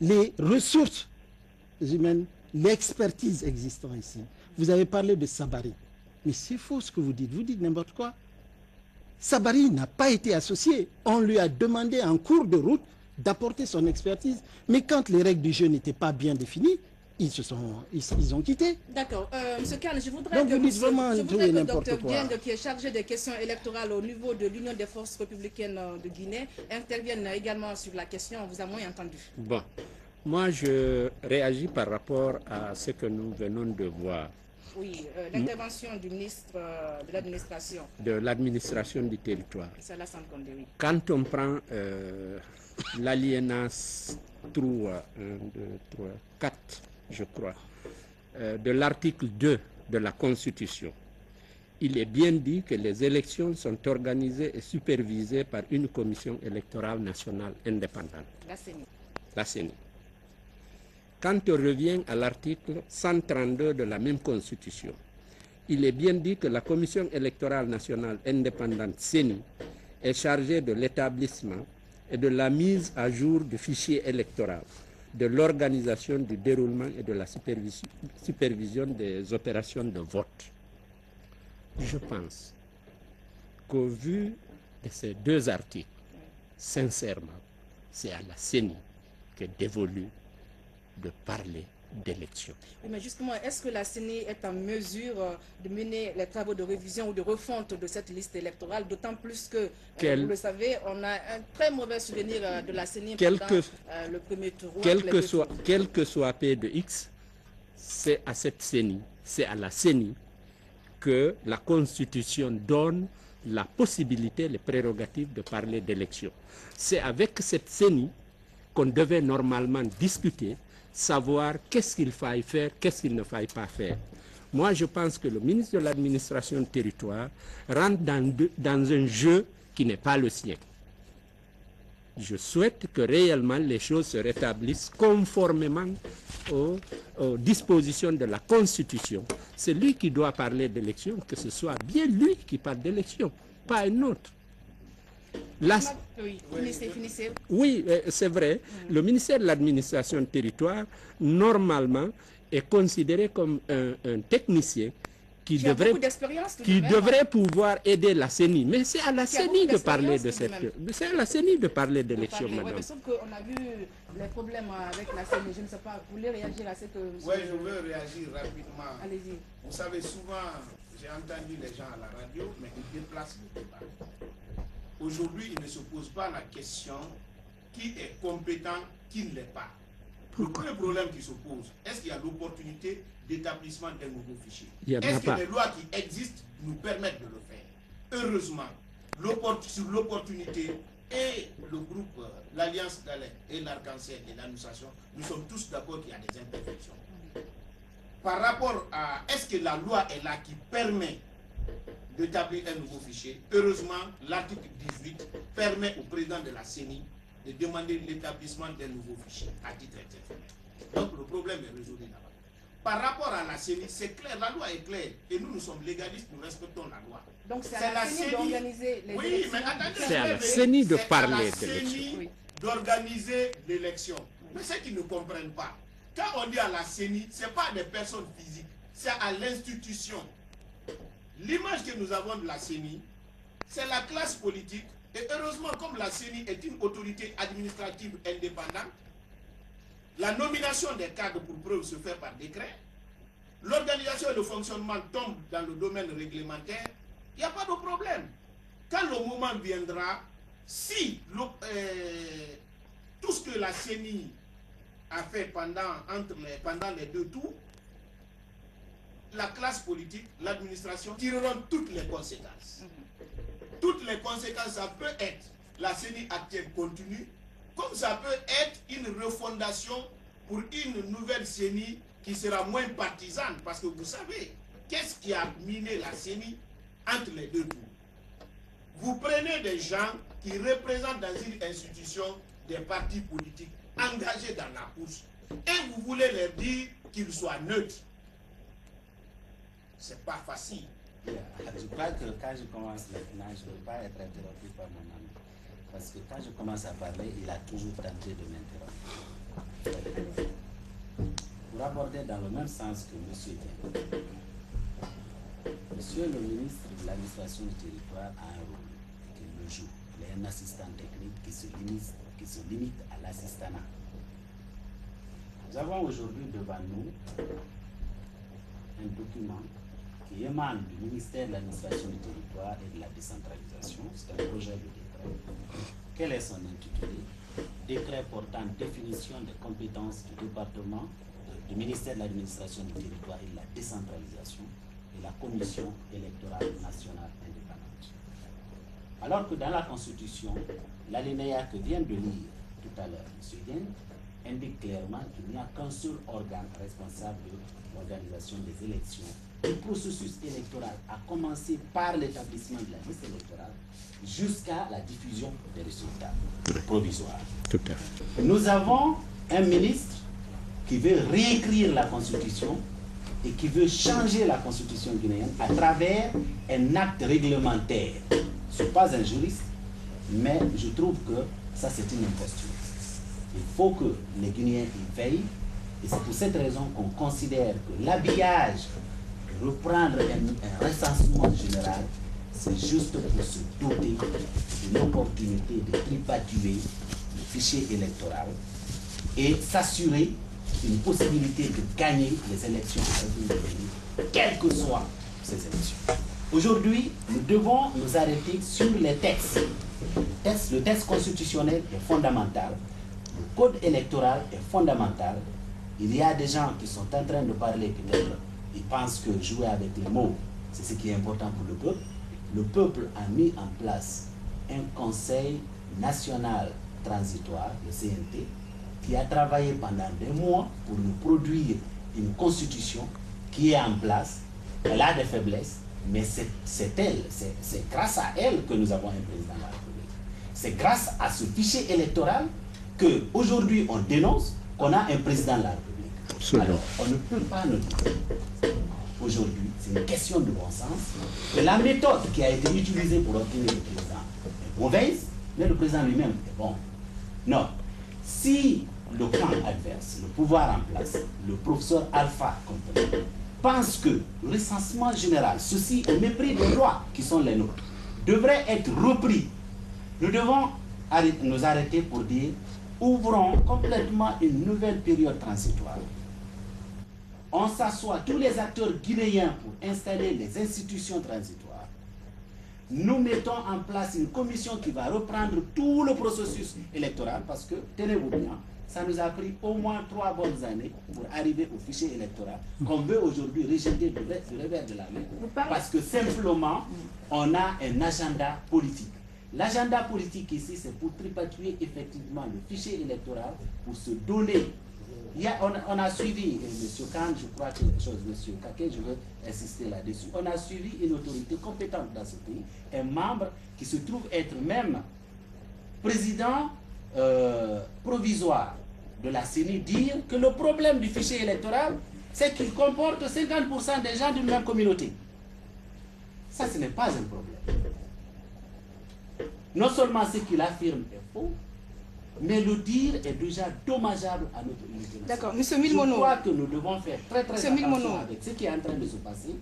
les ressources humaines, l'expertise existant ici. Vous avez parlé de Sabari. Mais c'est faux ce que vous dites n'importe quoi. Sabari n'a pas été associé. On lui a demandé en cours de route d'apporter son expertise. Mais quand les règles du jeu n'étaient pas bien définies, ils ont quitté. D'accord. Monsieur Kane, je voudrais Donc que, vous dites vraiment tout et le n'importe Dr quoi. Dieng, qui est chargé des questions électorales au niveau de l'Union des forces républicaines de Guinée, intervienne également sur la question. On vous a moins entendu. Bon, moi je réagis par rapport à ce que nous venons de voir. Oui, l'intervention du ministre de l'administration. De l'administration du territoire. Ça l'a sans compter, oui. Quand on prend l'alinéa 3, 4, je crois, de l'article 2 de la Constitution, il est bien dit que les élections sont organisées et supervisées par une commission électorale nationale indépendante. La CENI. La CENI. Quand on revient à l'article 132 de la même Constitution, il est bien dit que la Commission électorale nationale indépendante CENI est chargée de l'établissement et de la mise à jour du fichier électoral, de l'organisation, du déroulement et de la supervision des opérations de vote. Je pense qu'au vu de ces deux articles, sincèrement, c'est à la CENI qu'est dévolu de parler d'élection. Oui, mais justement, est-ce que la CENI est en mesure de mener les travaux de révision ou de refonte de cette liste électorale, d'autant plus que, vous le savez, on a un très mauvais souvenir de la CENI pendant le premier tour. Quel que soit P de X, c'est à cette CENI, c'est à la CENI que la Constitution donne la possibilité, les prérogatives de parler d'élection. C'est avec cette CENI qu'on devait normalement discuter, savoir qu'est-ce qu'il faille faire, qu'est-ce qu'il ne faille pas faire. Moi, je pense que le ministre de l'administration du territoire rentre dans un jeu qui n'est pas le sien. Je souhaite que réellement les choses se rétablissent conformément aux dispositions de la Constitution. C'est lui qui doit parler d'élection, que ce soit bien lui qui parle d'élection, pas un autre. Oui, c'est vrai. Le ministère de l'administration du territoire, normalement, est considéré comme un technicien qui devrait pouvoir aider la CENI. Mais c'est à la CENI de parler de cette... C'est à la CENI de parler d'élection, madame. Oui, sauf qu'on a vu les problèmes avec la CENI. Je ne sais pas, vous voulez réagir à ce que... Oui, je veux réagir rapidement. Allez-y. Vous savez, souvent, j'ai entendu les gens à la radio, mais ils déplacent le débat. Aujourd'hui, il ne se pose pas la question qui est compétent, qui ne l'est pas. Le premier problème qui se pose, est-ce qu'il y a l'opportunité d'établissement d'un nouveau fichier? Est-ce que les lois qui existent nous permettent de le faire? Heureusement, sur l'opportunité et le groupe, l'Alliance d'Alès et l'Arc-en-Ciel et l'administration, nous sommes tous d'accord qu'il y a des imperfections. Par rapport à est-ce que la loi est là qui permet d'établir un nouveau fichier, heureusement, l'article 18 permet au président de la CENI de demander l'établissement d'un nouveau fichier à titre exceptionnel. Donc le problème est résolu là-bas. Par rapport à la CENI, c'est clair, la loi est claire et nous sommes légalistes, nous respectons la loi. Donc c'est à la CENI d'organiser les élections. Mais attendez, c'est à la CENI de parler d'élection. D'organiser l'élection. Mais ceux qui ne comprennent pas, quand on dit à la CENI, ce n'est pas des personnes physiques, c'est à l'institution. L'image que nous avons de la CENI, c'est la classe politique. Et heureusement, comme la CENI est une autorité administrative indépendante, la nomination des cadres pour preuve se fait par décret. L'organisation et le fonctionnement tombent dans le domaine réglementaire. Il n'y a pas de problème. Quand le moment viendra, si tout ce que la CENI a fait pendant les deux tours, la classe politique, l'administration tireront toutes les conséquences. Toutes les conséquences, ça peut être la CENI actuelle continue, comme ça peut être une refondation pour une nouvelle CENI qui sera moins partisane. Parce que vous savez, qu'est-ce qui a miné la CENI entre les deux tours? Vous prenez des gens qui représentent dans une institution des partis politiques engagés dans la course et vous voulez leur dire qu'ils soient neutres. C'est pas facile. Je crois que quand je commence maintenant, je ne veux pas être interrompu par mon ami. Parce que quand je commence à parler, il a toujours tenté de m'interrompre. Pour aborder dans le même sens que M. Dieng, Monsieur le ministre de l'administration du territoire a un rôle qu'il le joue. Il est un assistant technique qui se limite à l'assistanat. Nous avons aujourd'hui devant nous un document qui émane du ministère de l'administration du territoire et de la décentralisation. C'est un projet de décret. Quel est son intitulé? Décret portant définition des compétences du département, du ministère de l'administration du territoire et de la décentralisation et la commission électorale nationale indépendante. Alors que dans la Constitution, l'alinéa que vient de lire tout à l'heure M. Dieng indique clairement qu'il n'y a qu'un seul organe responsable de l'organisation des élections. Le processus électoral a commencé par l'établissement de la liste électorale jusqu'à la diffusion des résultats provisoires. Tout à fait. Nous avons un ministre qui veut réécrire la Constitution et qui veut changer la Constitution guinéenne à travers un acte réglementaire. Je ne suis pas un juriste, mais je trouve que ça c'est une imposture. Il faut que les Guinéens y veillent et c'est pour cette raison qu'on considère que l'habillage, reprendre un recensement général, c'est juste pour se doter d'une opportunité de tripatuer le fichier électoral et s'assurer une possibilité de gagner les élections à venir, quelles que soient ces élections. Aujourd'hui, nous devons nous arrêter sur les textes. Le texte constitutionnel est fondamental. Le code électoral est fondamental. Il y a des gens qui sont en train de parler, peut-être, ils pensent que jouer avec les mots, c'est ce qui est important pour le peuple. Le peuple a mis en place un conseil national transitoire, le CNT, qui a travaillé pendant des mois pour nous produire une constitution qui est en place. Elle a des faiblesses, mais c'est grâce à elle que nous avons un président de la République. C'est grâce à ce fichier électoral qu'aujourd'hui on dénonce qu'on a un président de la République. Absolument. Alors, on ne peut pas nous dire aujourd'hui, c'est une question de bon sens, que la méthode qui a été utilisée pour obtenir le président est mauvaise, mais le président lui-même est bon. Non. Si le camp adverse, le pouvoir en place, le professeur Alpha compris, pense que le recensement général, ceci au mépris des lois qui sont les nôtres, devrait être repris, nous devons nous arrêter pour dire ouvrons complètement une nouvelle période transitoire. On s'assoit, tous les acteurs guinéens, pour installer les institutions transitoires. Nous mettons en place une commission qui va reprendre tout le processus électoral parce que, tenez-vous bien, ça nous a pris au moins 3 bonnes années pour arriver au fichier électoral qu'on veut aujourd'hui rejeter du revers de la main parce que simplement on a un agenda politique. L'agenda politique ici, c'est pour tripatuer effectivement le fichier électoral pour se donner. On a suivi, M. Khan, je crois que M. Kake, je veux insister là-dessus, on a suivi une autorité compétente dans ce pays, un membre qui se trouve être même président provisoire de la CENI, dire que le problème du fichier électoral, c'est qu'il comporte 50% des gens d'une même communauté. Ça, ce n'est pas un problème. Non seulement ce qu'il affirme est faux, mais le dire est déjà dommageable à notre unité nationale. D'accord, M. Milmono. Je crois que nous devons faire très attention avec ce qui est en train de se passer,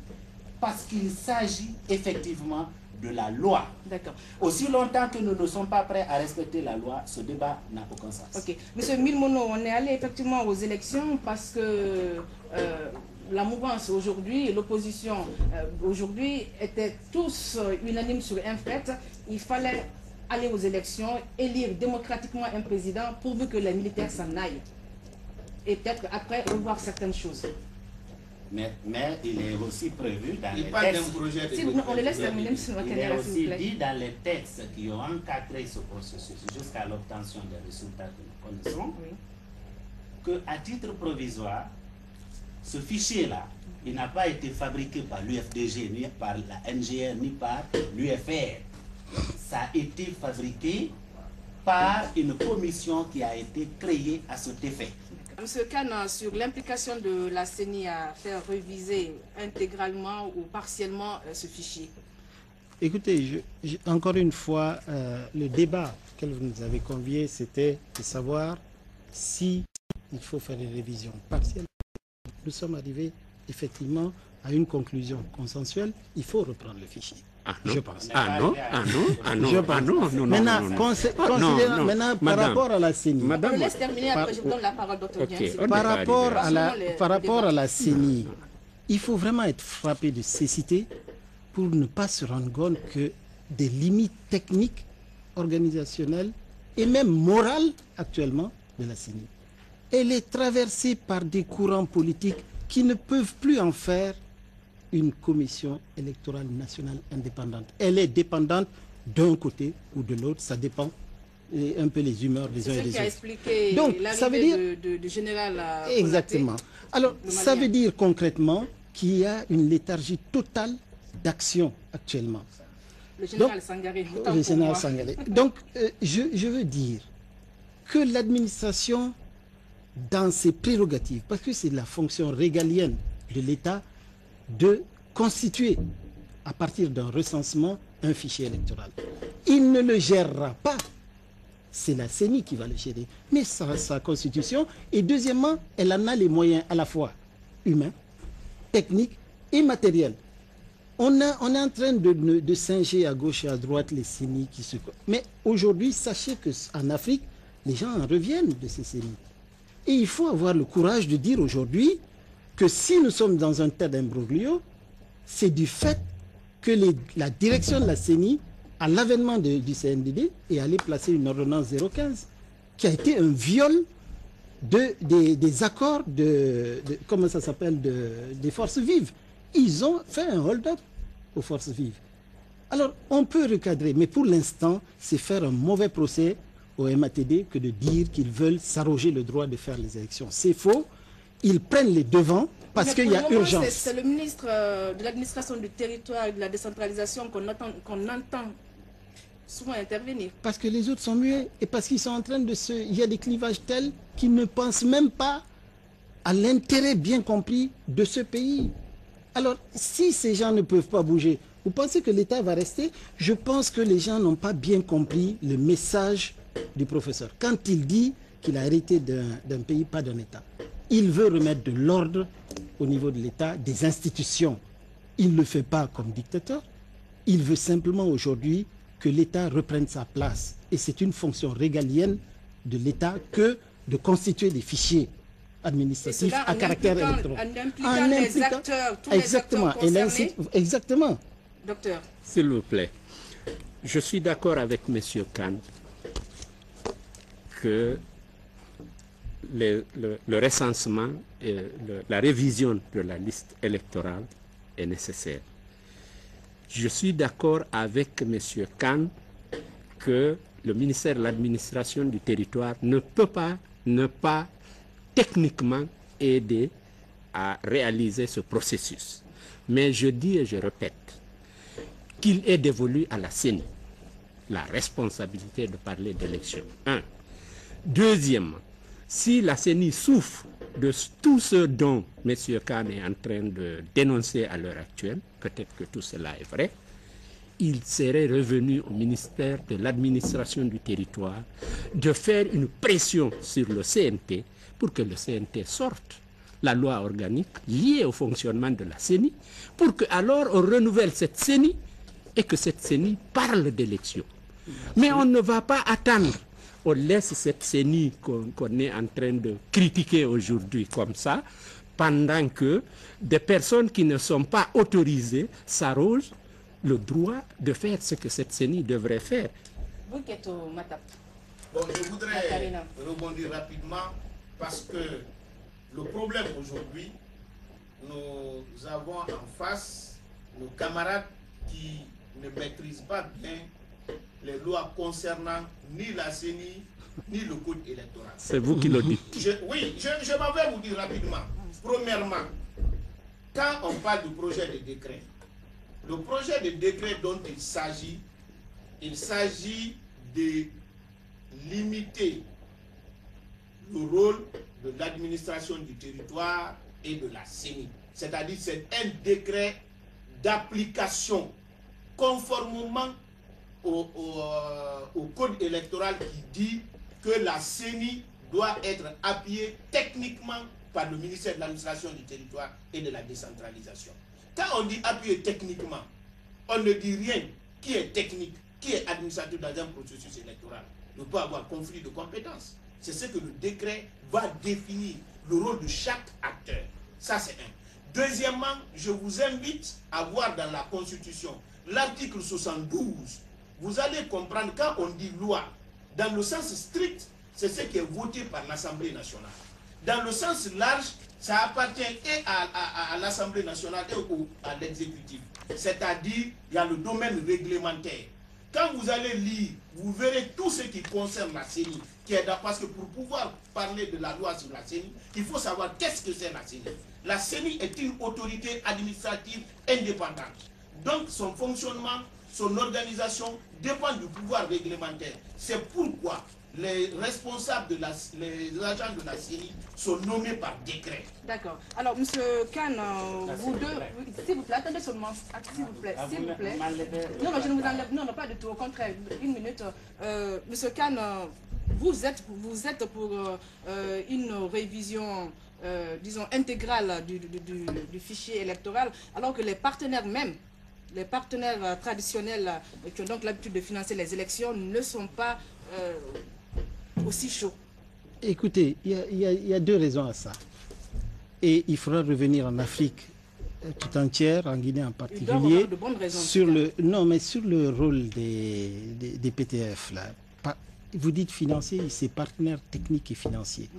parce qu'il s'agit effectivement de la loi. D'accord. Aussi longtemps que nous ne sommes pas prêts à respecter la loi, ce débat n'a aucun sens. Ok. M. Milmono, on est allé effectivement aux élections parce que la mouvance aujourd'hui, l'opposition aujourd'hui étaient tous unanimes sur un fait. Il fallait aller aux élections, élire démocratiquement un président pourvu que les militaires s'en aillent. Et peut-être après revoir certaines choses. Mais il est aussi prévu dans les parle d'un textes. projet de On le laisse terminer, M. Il est Wakadera, s'il vous aussi plaît. dit dans les textes qui ont encadré ce processus jusqu'à l'obtention des résultats que nous connaissons, Oui. qu'à titre provisoire, ce fichier-là, il n'a pas été fabriqué par l'UFDG, ni par la NGR, ni par l'UFR. ça a été fabriqué par une commission qui a été créée à cet effet. Monsieur Khan, sur l'implication de la CENI à faire réviser intégralement ou partiellement ce fichier. Écoutez, encore une fois, le débat auquel vous nous avez conviés, c'était de savoir si il faut faire une révision partielle. Nous sommes arrivés effectivement à une conclusion consensuelle, il faut reprendre le fichier. Ah non. Je pense. Ah non, ah non, ah non, Je ah pense. non, non, Maintenant, non, non. considérant maintenant par rapport à la CENI. On le laisse terminer, après je vous donne la parole, docteur Dieng. Par rapport à la CENI, il faut vraiment être frappé de cécité pour ne pas se rendre compte que des limites techniques, organisationnelles et même morales actuellement de la CENI. Elle est traversée par des courants politiques qui ne peuvent plus en faire une commission électorale nationale indépendante. Elle est dépendante d'un côté ou de l'autre, ça dépend un peu les humeurs des uns et des autres. C'est ce qui a expliqué donc, ça veut dire de général. Exactement. Alors, ça veut dire concrètement qu'il y a une léthargie totale d'action actuellement. Le général Sangaré. Le général Sangaré. Donc, je veux dire que l'administration, dans ses prérogatives, parce que c'est la fonction régalienne de l'État, de constituer, à partir d'un recensement, un fichier électoral. Il ne le gérera pas. C'est la CENI qui va le gérer. Mais sa constitution, et deuxièmement, elle en a les moyens à la fois humains, techniques et matériels. On est en train de singer à gauche et à droite les CENI qui se... Mais aujourd'hui, sachez qu'en Afrique, les gens en reviennent de ces CENI. Et il faut avoir le courage de dire aujourd'hui que si nous sommes dans un tas d'imbroglio, c'est du fait que la direction de la CENI, à l'avènement du CNDD, est allée placer une ordonnance 015 qui a été un viol des accords comment ça s'appelle, des forces vives. Ils ont fait un hold-up aux forces vives. Alors, on peut recadrer, mais pour l'instant, c'est faire un mauvais procès au MATD que de dire qu'ils veulent s'arroger le droit de faire les élections. C'est faux. Ils prennent les devants parce qu'il y a urgence. C'est le ministre de l'administration du territoire et de la décentralisation qu'on entend souvent intervenir. Parce que les autres sont muets et parce qu'ils sont en train de se... Il y a des clivages tels qu'ils ne pensent même pas à l'intérêt bien compris de ce pays. Alors, si ces gens ne peuvent pas bouger, vous pensez que l'État va rester? Je pense que les gens n'ont pas bien compris le message du professeur. Quand il dit qu'il a hérité d'un pays, pas d'un État, il veut remettre de l'ordre au niveau de l'État, des institutions. Il ne le fait pas comme dictateur. Il veut simplement aujourd'hui que l'État reprenne sa place. Et c'est une fonction régalienne de l'État que de constituer des fichiers administratifs à caractère électoral. En les acteurs, tous les acteurs concernés. Exactement. Docteur. S'il vous plaît, je suis d'accord avec M. Khan que le recensement et la révision de la liste électorale est nécessaire. Je suis d'accord avec M. Khan que le ministère de l'administration du territoire ne peut pas ne pas techniquement aider à réaliser ce processus. Mais je dis et je répète qu'il est dévolu à la CENI la responsabilité de parler d'élection. Un. Deuxièmement, si la CENI souffre de tout ce dont M. Khan est en train de dénoncer à l'heure actuelle, peut-être que tout cela est vrai, il serait revenu au ministère de l'administration du territoire de faire une pression sur le CNT pour que le CNT sorte la loi organique liée au fonctionnement de la CENI, pour que alors on renouvelle cette CENI et que cette CENI parle d'élection. Mais on ne va pas attendre. On laisse cette CENI qu'on est en train de critiquer aujourd'hui comme ça, pendant que des personnes qui ne sont pas autorisées s'arrogent le droit de faire ce que cette CENI devrait faire. Bon, je voudrais rebondir rapidement parce que le problème aujourd'hui, nous avons en face nos camarades qui ne maîtrisent pas bien les lois concernant ni la CENI, ni le code électoral. C'est vous qui le dites. Oui, je m'en vais vous dire rapidement. Premièrement, quand on parle du projet de décret, le projet de décret dont il s'agit il s'agit de limiter le rôle de l'administration du territoire et de la CENI. C'est-à-dire c'est un décret d'application conformément au code électoral qui dit que la CENI doit être appuyée techniquement par le ministère de l'administration du territoire et de la décentralisation. Quand on dit appuyer techniquement, on ne dit rien qui est technique, qui est administratif dans un processus électoral. Ne peut avoir conflit de compétences. C'est ce que le décret va définir, le rôle de chaque acteur. Ça, c'est un. Deuxièmement, je vous invite à voir dans la Constitution l'article 72. Vous allez comprendre, quand on dit loi, dans le sens strict, c'est ce qui est voté par l'Assemblée nationale. Dans le sens large, ça appartient et à l'Assemblée nationale et à l'exécutif. C'est-à-dire, il y a le domaine réglementaire. Quand vous allez lire, vous verrez tout ce qui concerne la CENI, parce que pour pouvoir parler de la loi sur la CENI, il faut savoir qu'est-ce que c'est la CENI. La CENI est une autorité administrative indépendante. Donc son fonctionnement, son organisation dépend du pouvoir réglementaire. C'est pourquoi les responsables, les agents de la CENI sont nommés par décret. D'accord. Alors, M. Khan, vous deux, s'il vous plaît, attendez seulement, s'il vous plaît, s'il vous plaît. Non, je ne vous enlève, non, pas du tout, au contraire, une minute. M. Khan, vous êtes pour une révision, disons, intégrale du fichier électoral, alors que les partenaires même, les partenaires traditionnels qui ont donc l'habitude de financer les élections ne sont pas aussi chauds. Écoutez, il y a deux raisons à ça. Et il faudra revenir en Afrique tout entière, en Guinée en particulier, de bonnes raisons, sur le rôle des PTF là. Vous dites financier, c'est partenaires techniques et financiers.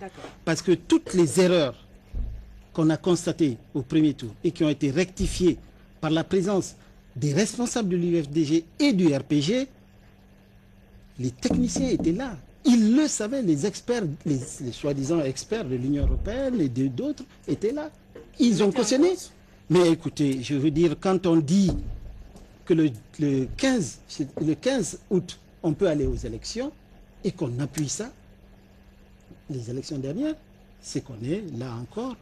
Parce que toutes les erreurs qu'on a constatées au premier tour et qui ont été rectifiées par la présence des responsables de l'UFDG et du RPG, les techniciens étaient là. Ils le savaient, les experts, les soi-disant experts de l'Union européenne et d'autres étaient là. Ils ont cautionné. Mais écoutez, je veux dire, quand on dit que le 15 août, on peut aller aux élections et qu'on appuie ça, les élections dernières, c'est qu'on est là encore,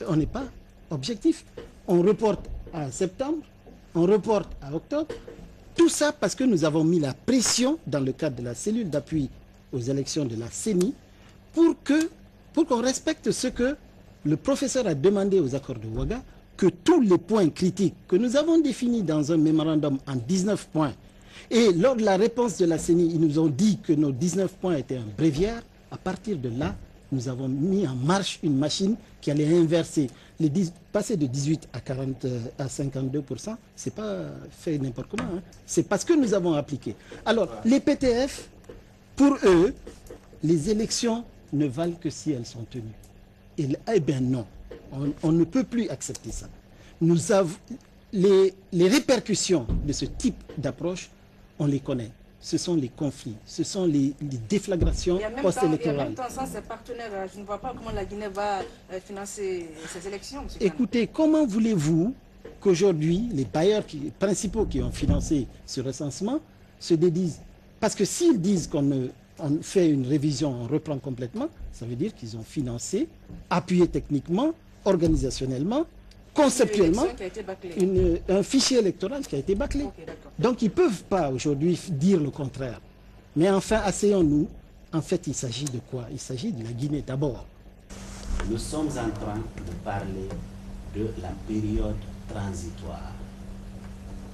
on n'est pas objectif. On reporte à septembre, on reporte à octobre. Tout ça parce que nous avons mis la pression dans le cadre de la cellule d'appui aux élections de la CENI pour qu'on respecte ce que le professeur a demandé aux accords de Ouaga, que tous les points critiques que nous avons définis dans un mémorandum en 19 points, et lors de la réponse de la CENI, ils nous ont dit que nos 19 points étaient un bréviaire. À partir de là, nous avons mis en marche une machine qui allait inverser. Passer de 18 à 52%, c'est pas fait n'importe comment. Hein. C'est parce que nous avons appliqué. Alors, les PTF, pour eux, les élections ne valent que si elles sont tenues. Eh bien non, on ne peut plus accepter ça. Nous avons les répercussions de ce type d'approche, on les connaît. Ce sont les conflits, ce sont les déflagrations post-électorales. Et en même temps, sans ses partenaires, je ne vois pas comment la Guinée va financer ses élections. Écoutez, comment voulez-vous qu'aujourd'hui, les bailleurs principaux qui ont financé ce recensement se dédisent? Parce que s'ils disent qu'on fait une révision, on reprend complètement, ça veut dire qu'ils ont financé, appuyé techniquement, organisationnellement, conceptuellement, un fichier électoral qui a été bâclé. Donc ils ne peuvent pas aujourd'hui dire le contraire. Mais enfin, asseyons-nous. En fait, il s'agit de quoi? Il s'agit de la Guinée d'abord. Nous sommes en train de parler de la période transitoire.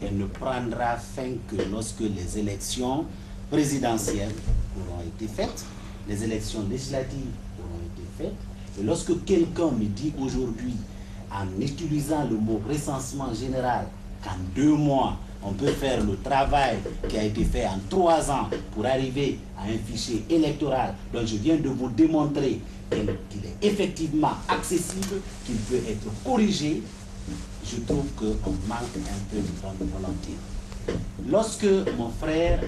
Elle ne prendra fin que lorsque les élections présidentielles auront été faites, les élections législatives auront été faites. Et lorsque quelqu'un me dit aujourd'hui, en utilisant le mot recensement général, qu'en 2 mois, on peut faire le travail qui a été fait en 3 ans pour arriver à un fichier électoral dont je viens de vous démontrer qu'il est effectivement accessible, qu'il peut être corrigé, je trouve qu'on manque un peu de bonne volonté. Lorsque mon frère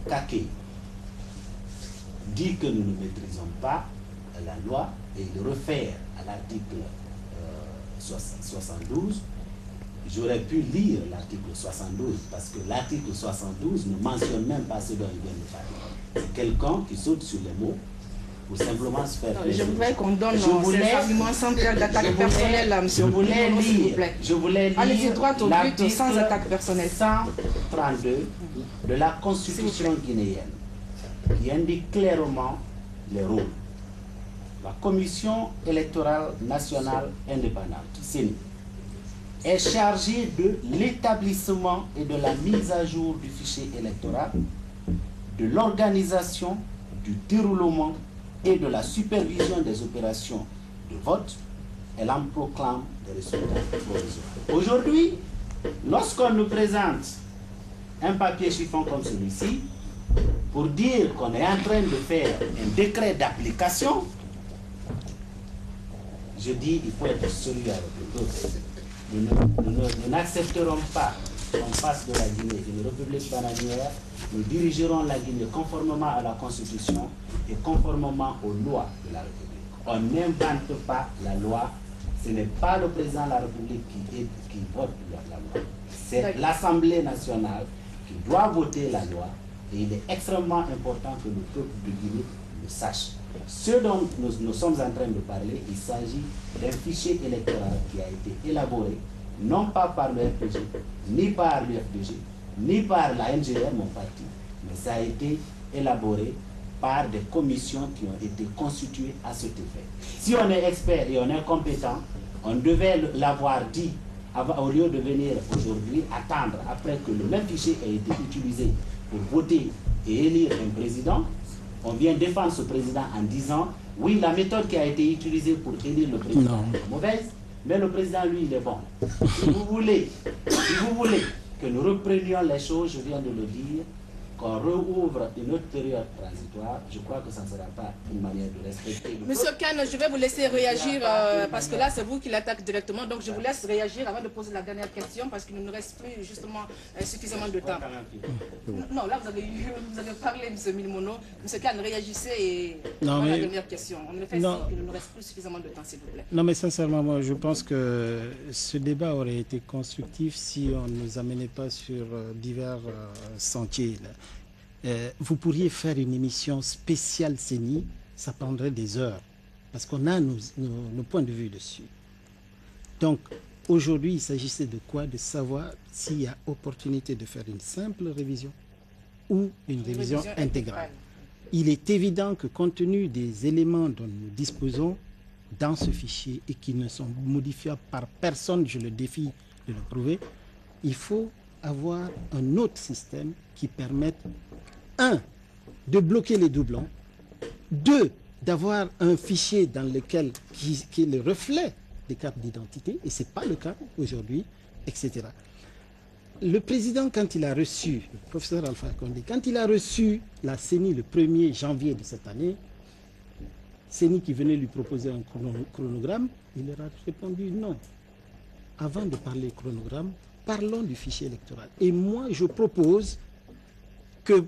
Kake dit que nous ne maîtrisons pas la loi et le refaire à l'article 72, j'aurais pu lire l'article 72, parce que l'article 72 ne mentionne même pas ce dont il vient de parler. C'est quelqu'un qui saute sur les mots pour simplement se faire plaisir. Je voudrais qu'on donne ces arguments sans faire d'attaque personnelle à M. Je voulais lire allez-y droit au but, sans attaque personnelle. 132 de la Constitution guinéenne, qui indique clairement les rôles. La Commission électorale nationale indépendante, CENI, est chargée de l'établissement et de la mise à jour du fichier électoral, de l'organisation, du déroulement et de la supervision des opérations de vote. Elle en proclame des résultats provisoires. Aujourd'hui, lorsqu'on nous présente un papier chiffon comme celui-ci, pour dire qu'on est en train de faire un décret d'application, je dis il faut être sérieux avec les autres. Nous n'accepterons pas qu'on fasse de la Guinée une république bananière. Nous dirigerons la Guinée conformément à la Constitution et conformément aux lois de la République. On n'invente pas la loi. Ce n'est pas le président de la République qui vote la loi. C'est l'Assemblée nationale qui doit voter la loi. Et il est extrêmement important que le peuple de Guinée le sache. Ce dont nous sommes en train de parler, il s'agit d'un fichier électoral qui a été élaboré, non pas par le RPG, ni par l'UFDG, ni par la NGR, mon parti, mais ça a été élaboré par des commissions qui ont été constituées à cet effet. Si on est expert et on est compétent, on devait l'avoir dit au lieu de venir aujourd'hui attendre après que le même fichier ait été utilisé pour voter et élire un président. On vient défendre ce président en disant oui, la méthode qui a été utilisée pour élire le président est mauvaise, mais le président, lui, il est bon. Si vous voulez que nous reprenions les choses, je viens de le dire, qu'on rouvre une autre période transitoire, je crois que ça ne sera pas une manière de respecter. Monsieur Kane, je vais vous laisser réagir parce que là, c'est vous qui l'attaquez directement. Donc, je vous laisse réagir avant de poser la dernière question parce qu'il ne nous reste plus justement suffisamment de temps. Non, là, vous avez parlé, M. Milmono. Monsieur Kane, réagissez et avant la dernière question. En effet, il ne nous reste plus suffisamment de temps, s'il vous plaît. Non, mais sincèrement, moi, je pense que ce débat aurait été constructif si on ne nous amenait pas sur divers sentiers. Là. Vous pourriez faire une émission spéciale CENI, ça prendrait des heures, parce qu'on a nos points de vue dessus. Donc, aujourd'hui, il s'agissait de quoi? De savoir s'il y a opportunité de faire une simple révision ou une révision intégrale. Il est évident que compte tenu des éléments dont nous disposons dans ce fichier et qui ne sont modifiables par personne, je le défie de le prouver, il faut avoir un autre système qui permette, 1, de bloquer les doublons, 2, d'avoir un fichier dans lequel qui est le reflet des cartes d'identité, et ce n'est pas le cas aujourd'hui, etc. Le président, quand il a reçu, le professeur Alpha Condé, quand il a reçu la CENI le 1er janvier de cette année, CENI qui venait lui proposer un chronogramme, il leur a répondu non. Avant de parler chronogramme, parlons du fichier électoral. Et moi, je propose que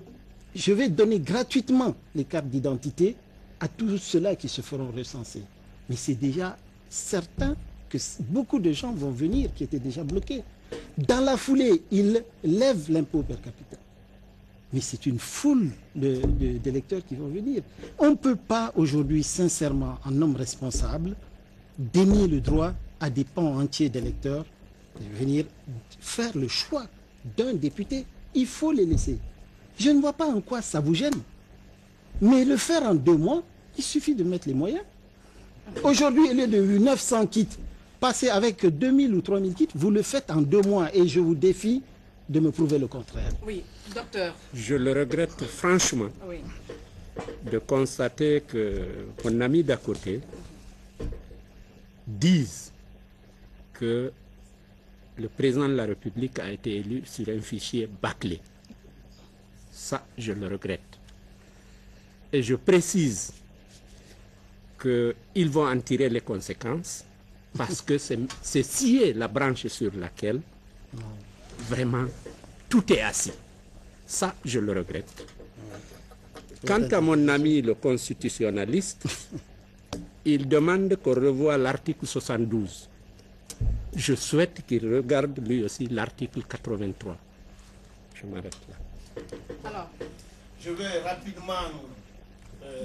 je vais donner gratuitement les cartes d'identité à tous ceux-là qui se feront recenser. Mais c'est déjà certain que beaucoup de gens vont venir qui étaient déjà bloqués. Dans la foulée, ils lèvent l'impôt per capita. Mais c'est une foule d'électeurs qui vont venir. On ne peut pas aujourd'hui, sincèrement, en homme responsable, dénier le droit à des pans entiers d'électeurs de venir faire le choix d'un député. Il faut les laisser. Je ne vois pas en quoi ça vous gêne. Mais le faire en 2 mois, il suffit de mettre les moyens. Aujourd'hui, au lieu de 900 kits, passer avec 2000 ou 3000 kits, vous le faites en 2 mois et je vous défie de me prouver le contraire. Oui, docteur. Je le regrette franchement de constater que mon ami d'à côté dise que le président de la République a été élu sur un fichier bâclé. Ça, je le regrette. Et je précise qu'ils vont en tirer les conséquences parce que c'est scier la branche sur laquelle vraiment tout est assis. Ça, je le regrette. Quant à mon ami le constitutionnaliste, il demande qu'on revoie l'article 72. je souhaite qu'il regarde lui aussi l'article 83. Je m'arrête là. Alors, je vais rapidement...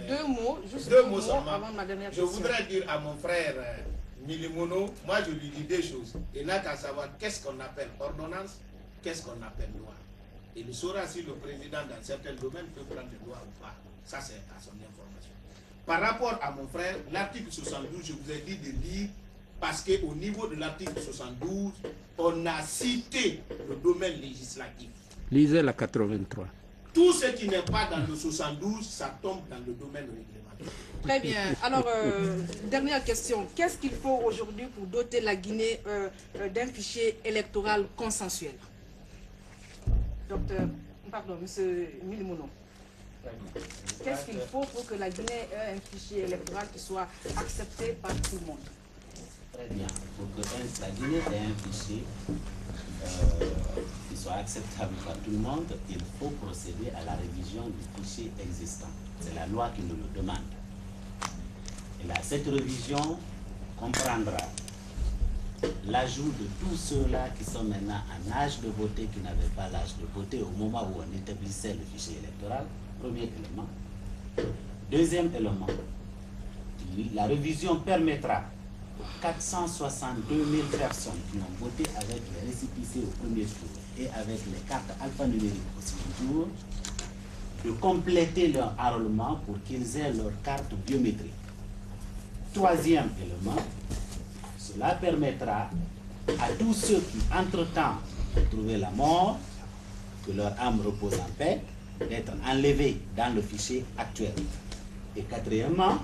deux mots, juste deux mots seulement. avant ma dernière Je question. voudrais dire à mon frère Milimono, moi je lui dis deux choses. Il n'a qu'à savoir qu'est-ce qu'on appelle ordonnance, qu'est-ce qu'on appelle loi. Il saura si le président dans certains domaines peut prendre des lois ou pas. Ça c'est à son information. Par rapport à mon frère, l'article 72, je vous ai dit de lire parce qu'au niveau de l'article 72, on a cité le domaine législatif. Lisez la 83. Tout ce qui n'est pas dans le 72, ça tombe dans le domaine réglementaire. Très bien. Alors, dernière question. Qu'est-ce qu'il faut aujourd'hui pour doter la Guinée d'un fichier électoral consensuel? Docteur, pardon, monsieur Milimono. Qu'est-ce qu'il faut pour que la Guinée ait un fichier électoral qui soit accepté par tout le monde? Très bien. Pour que la Guinée ait un fichier qui soit acceptable par tout le monde, il faut procéder à la révision du fichier existant. C'est la loi qui nous le demande. Et là, cette révision comprendra l'ajout de tous ceux-là qui sont maintenant en âge de voter, qui n'avaient pas l'âge de voter au moment où on établissait le fichier électoral. Premier élément. Deuxième élément, la révision permettra aux 462 000 personnes qui ont voté avec les récépissés au premier tour et avec les cartes alphanumériques au second tour de compléter leur enrôlement pour qu'ils aient leur carte biométrique. Troisième élément, cela permettra à tous ceux qui, entre-temps, ont trouvé la mort, que leur âme repose en paix, d'être enlevés dans le fichier actuel. Et quatrièmement,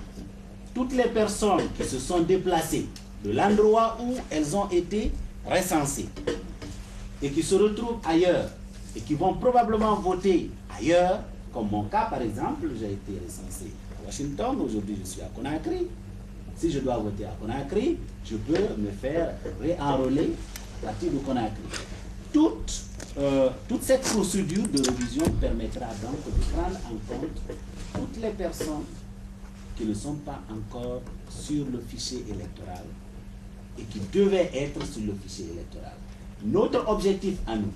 toutes les personnes qui se sont déplacées de l'endroit où elles ont été recensées et qui se retrouvent ailleurs et qui vont probablement voter ailleurs, comme mon cas par exemple, j'ai été recensé à Washington, aujourd'hui je suis à Conakry. Si je dois voter à Conakry, je peux me faire réenrôler à partir de Conakry. Toute cette procédure de révision permettra donc de prendre en compte toutes les personnes qui ne sont pas encore sur le fichier électoral et qui devaient être sur le fichier électoral. Notre objectif à nous,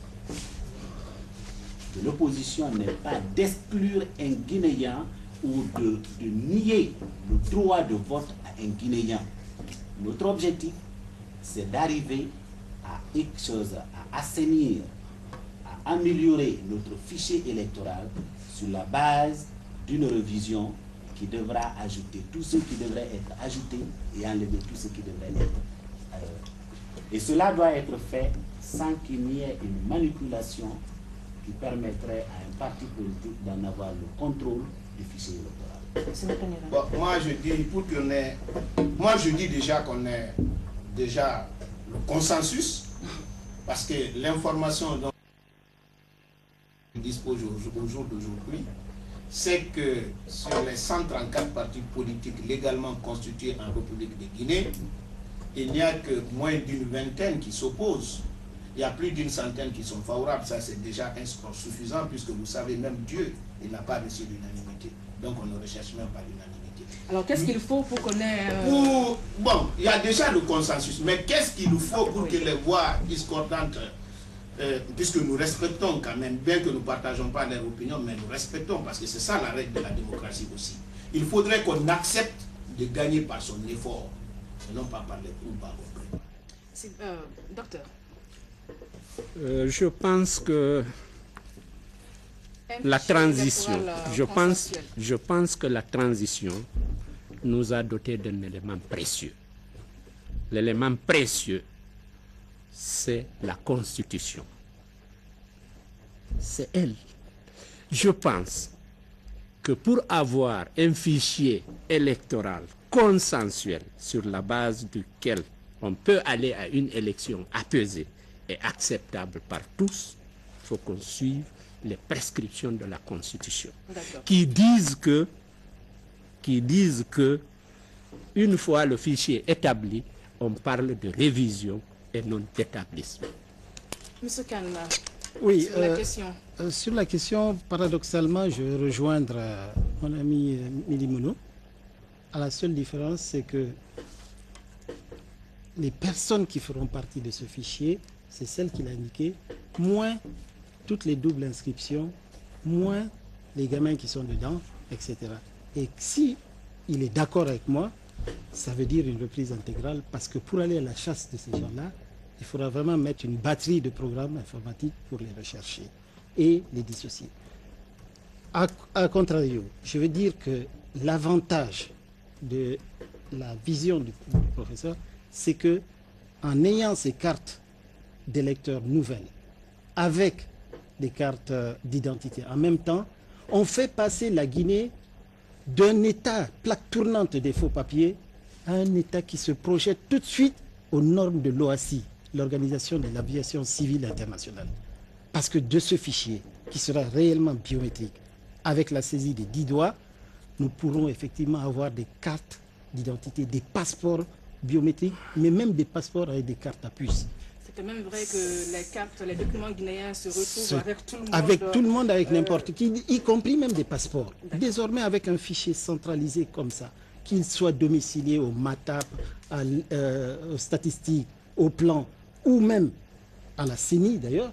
de l'opposition, n'est pas d'exclure un Guinéen ou de nier le droit de vote à un Guinéen. Notre objectif, c'est d'arriver à quelque chose, à assainir, à améliorer notre fichier électoral sur la base d'une révision qui devra ajouter tout ce qui devrait être ajouté et enlever tout ce qui devrait être. Et cela doit être fait sans qu'il n'y ait une manipulation qui permettrait à un parti politique d'en avoir le contrôle du fichier électoral. Bon, moi je dis déjà qu'on est déjà le consensus, parce que l'information dont on dispose au jour d'aujourd'hui, c'est que sur les 134 partis politiques légalement constitués en République de Guinée, il n'y a que moins d'une vingtaine qui s'opposent. Il y a plus d'une centaine qui sont favorables. Ça, c'est déjà un score suffisant, puisque vous savez, même Dieu, il n'a pas reçu l'unanimité. Donc, on ne recherche même pas l'unanimité. Alors, qu'est-ce qu'il faut pour qu'on ait... Bon, il y a déjà le consensus. Mais qu'est-ce qu'il nous faut pour que les voix discordantes, puisque nous respectons quand même, bien que nous ne partageons pas leur opinion, mais nous respectons, parce que c'est ça la règle de la démocratie aussi. Il faudrait qu'on accepte de gagner par son effort, et non pas par les coups bas. Docteur. Je pense que la transition, je pense que la transition nous a doté d'un élément précieux. L'élément précieux, c'est la Constitution. C'est elle. Je pense que pour avoir un fichier électoral consensuel sur la base duquel on peut aller à une élection apaisée et acceptable par tous, il faut qu'on suive les prescriptions de la Constitution qui disent que une fois le fichier établi, on parle de révision et non d'établissement. Monsieur Kanna, oui, sur la question. Sur la question, paradoxalement, je vais rejoindre mon ami Milimono. La seule différence, c'est que les personnes qui feront partie de ce fichier, c'est celle qu'il a indiqué, moins toutes les doubles inscriptions, moins les gamins qui sont dedans, etc. Et si il est d'accord avec moi, ça veut dire une reprise intégrale, parce que pour aller à la chasse de ces gens-là, il faudra vraiment mettre une batterie de programmes informatiques pour les rechercher et les dissocier. À contrario, je veux dire que l'avantage de la vision du professeur, c'est que en ayant ces cartes d'électeurs nouvelles, avec des cartes d'identité en même temps, on fait passer la Guinée d'un état plaque tournante des faux papiers à un état qui se projette tout de suite aux normes de l'OACI, l'Organisation de l'aviation civile internationale. Parce que de ce fichier, qui sera réellement biométrique, avec la saisie des 10 doigts, nous pourrons effectivement avoir des cartes d'identité, des passeports biométriques, mais même des passeports avec des cartes à puce. C'est même vrai que les cartes, les documents guinéens se retrouvent avec tout le monde. Avec tout le monde, avec n'importe qui, y compris même des passeports. Désormais, avec un fichier centralisé comme ça, qu'il soit domicilié au MATAP, aux statistiques, au plan, ou même à la CENI d'ailleurs,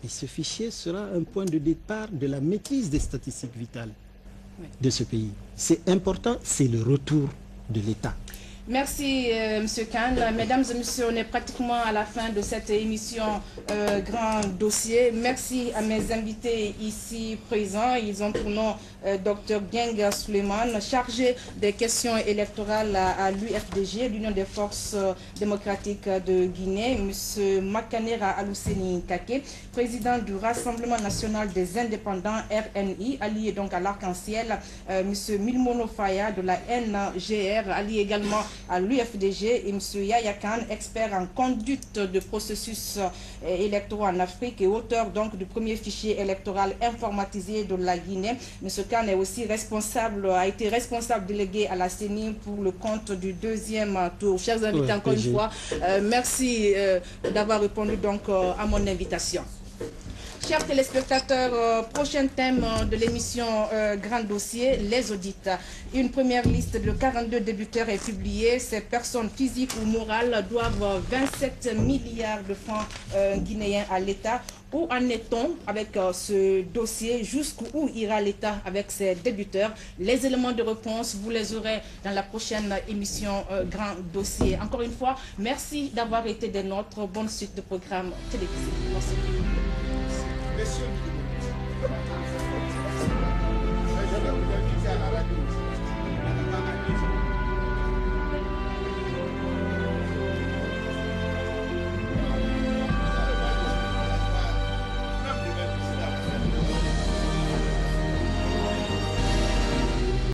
et ce fichier sera un point de départ de la maîtrise des statistiques vitales de ce pays. C'est important, c'est le retour de l'État. Merci, M. Kane. Mesdames et messieurs, on est pratiquement à la fin de cette émission Grand Dossier. Merci à mes invités ici présents. Ils ont pour nom Dr Genga Suleiman, chargé des questions électorales à l'UFDG, l'Union des forces démocratiques de Guinée. M. Makanera Aluseni Kake, président du Rassemblement national des indépendants RNI, allié donc à l'Arc-en-Ciel. M. Milmono Faya de la NGR, allié également à l'UFDG, et M. Yaya Kane, expert en conduite de processus électoraux en Afrique et auteur donc du premier fichier électoral informatisé de la Guinée. M. Kane est aussi responsable, a été responsable délégué à la CENI pour le compte du deuxième tour. Chers invités, encore une fois, merci d'avoir répondu donc à mon invitation. Chers téléspectateurs, prochain thème de l'émission Grand Dossier, les audits. Une première liste de 42 débuteurs est publiée. Ces personnes physiques ou morales doivent 27 milliards de francs guinéens à l'État. Où en est-on avec ce dossier? Jusqu'où ira l'État avec ses débuteurs? Les éléments de réponse, vous les aurez dans la prochaine émission Grand Dossier. Encore une fois, merci d'avoir été des nôtres. Bonne suite de programme télévisé. Merci. Messieurs, je vais vous inviter à la radio.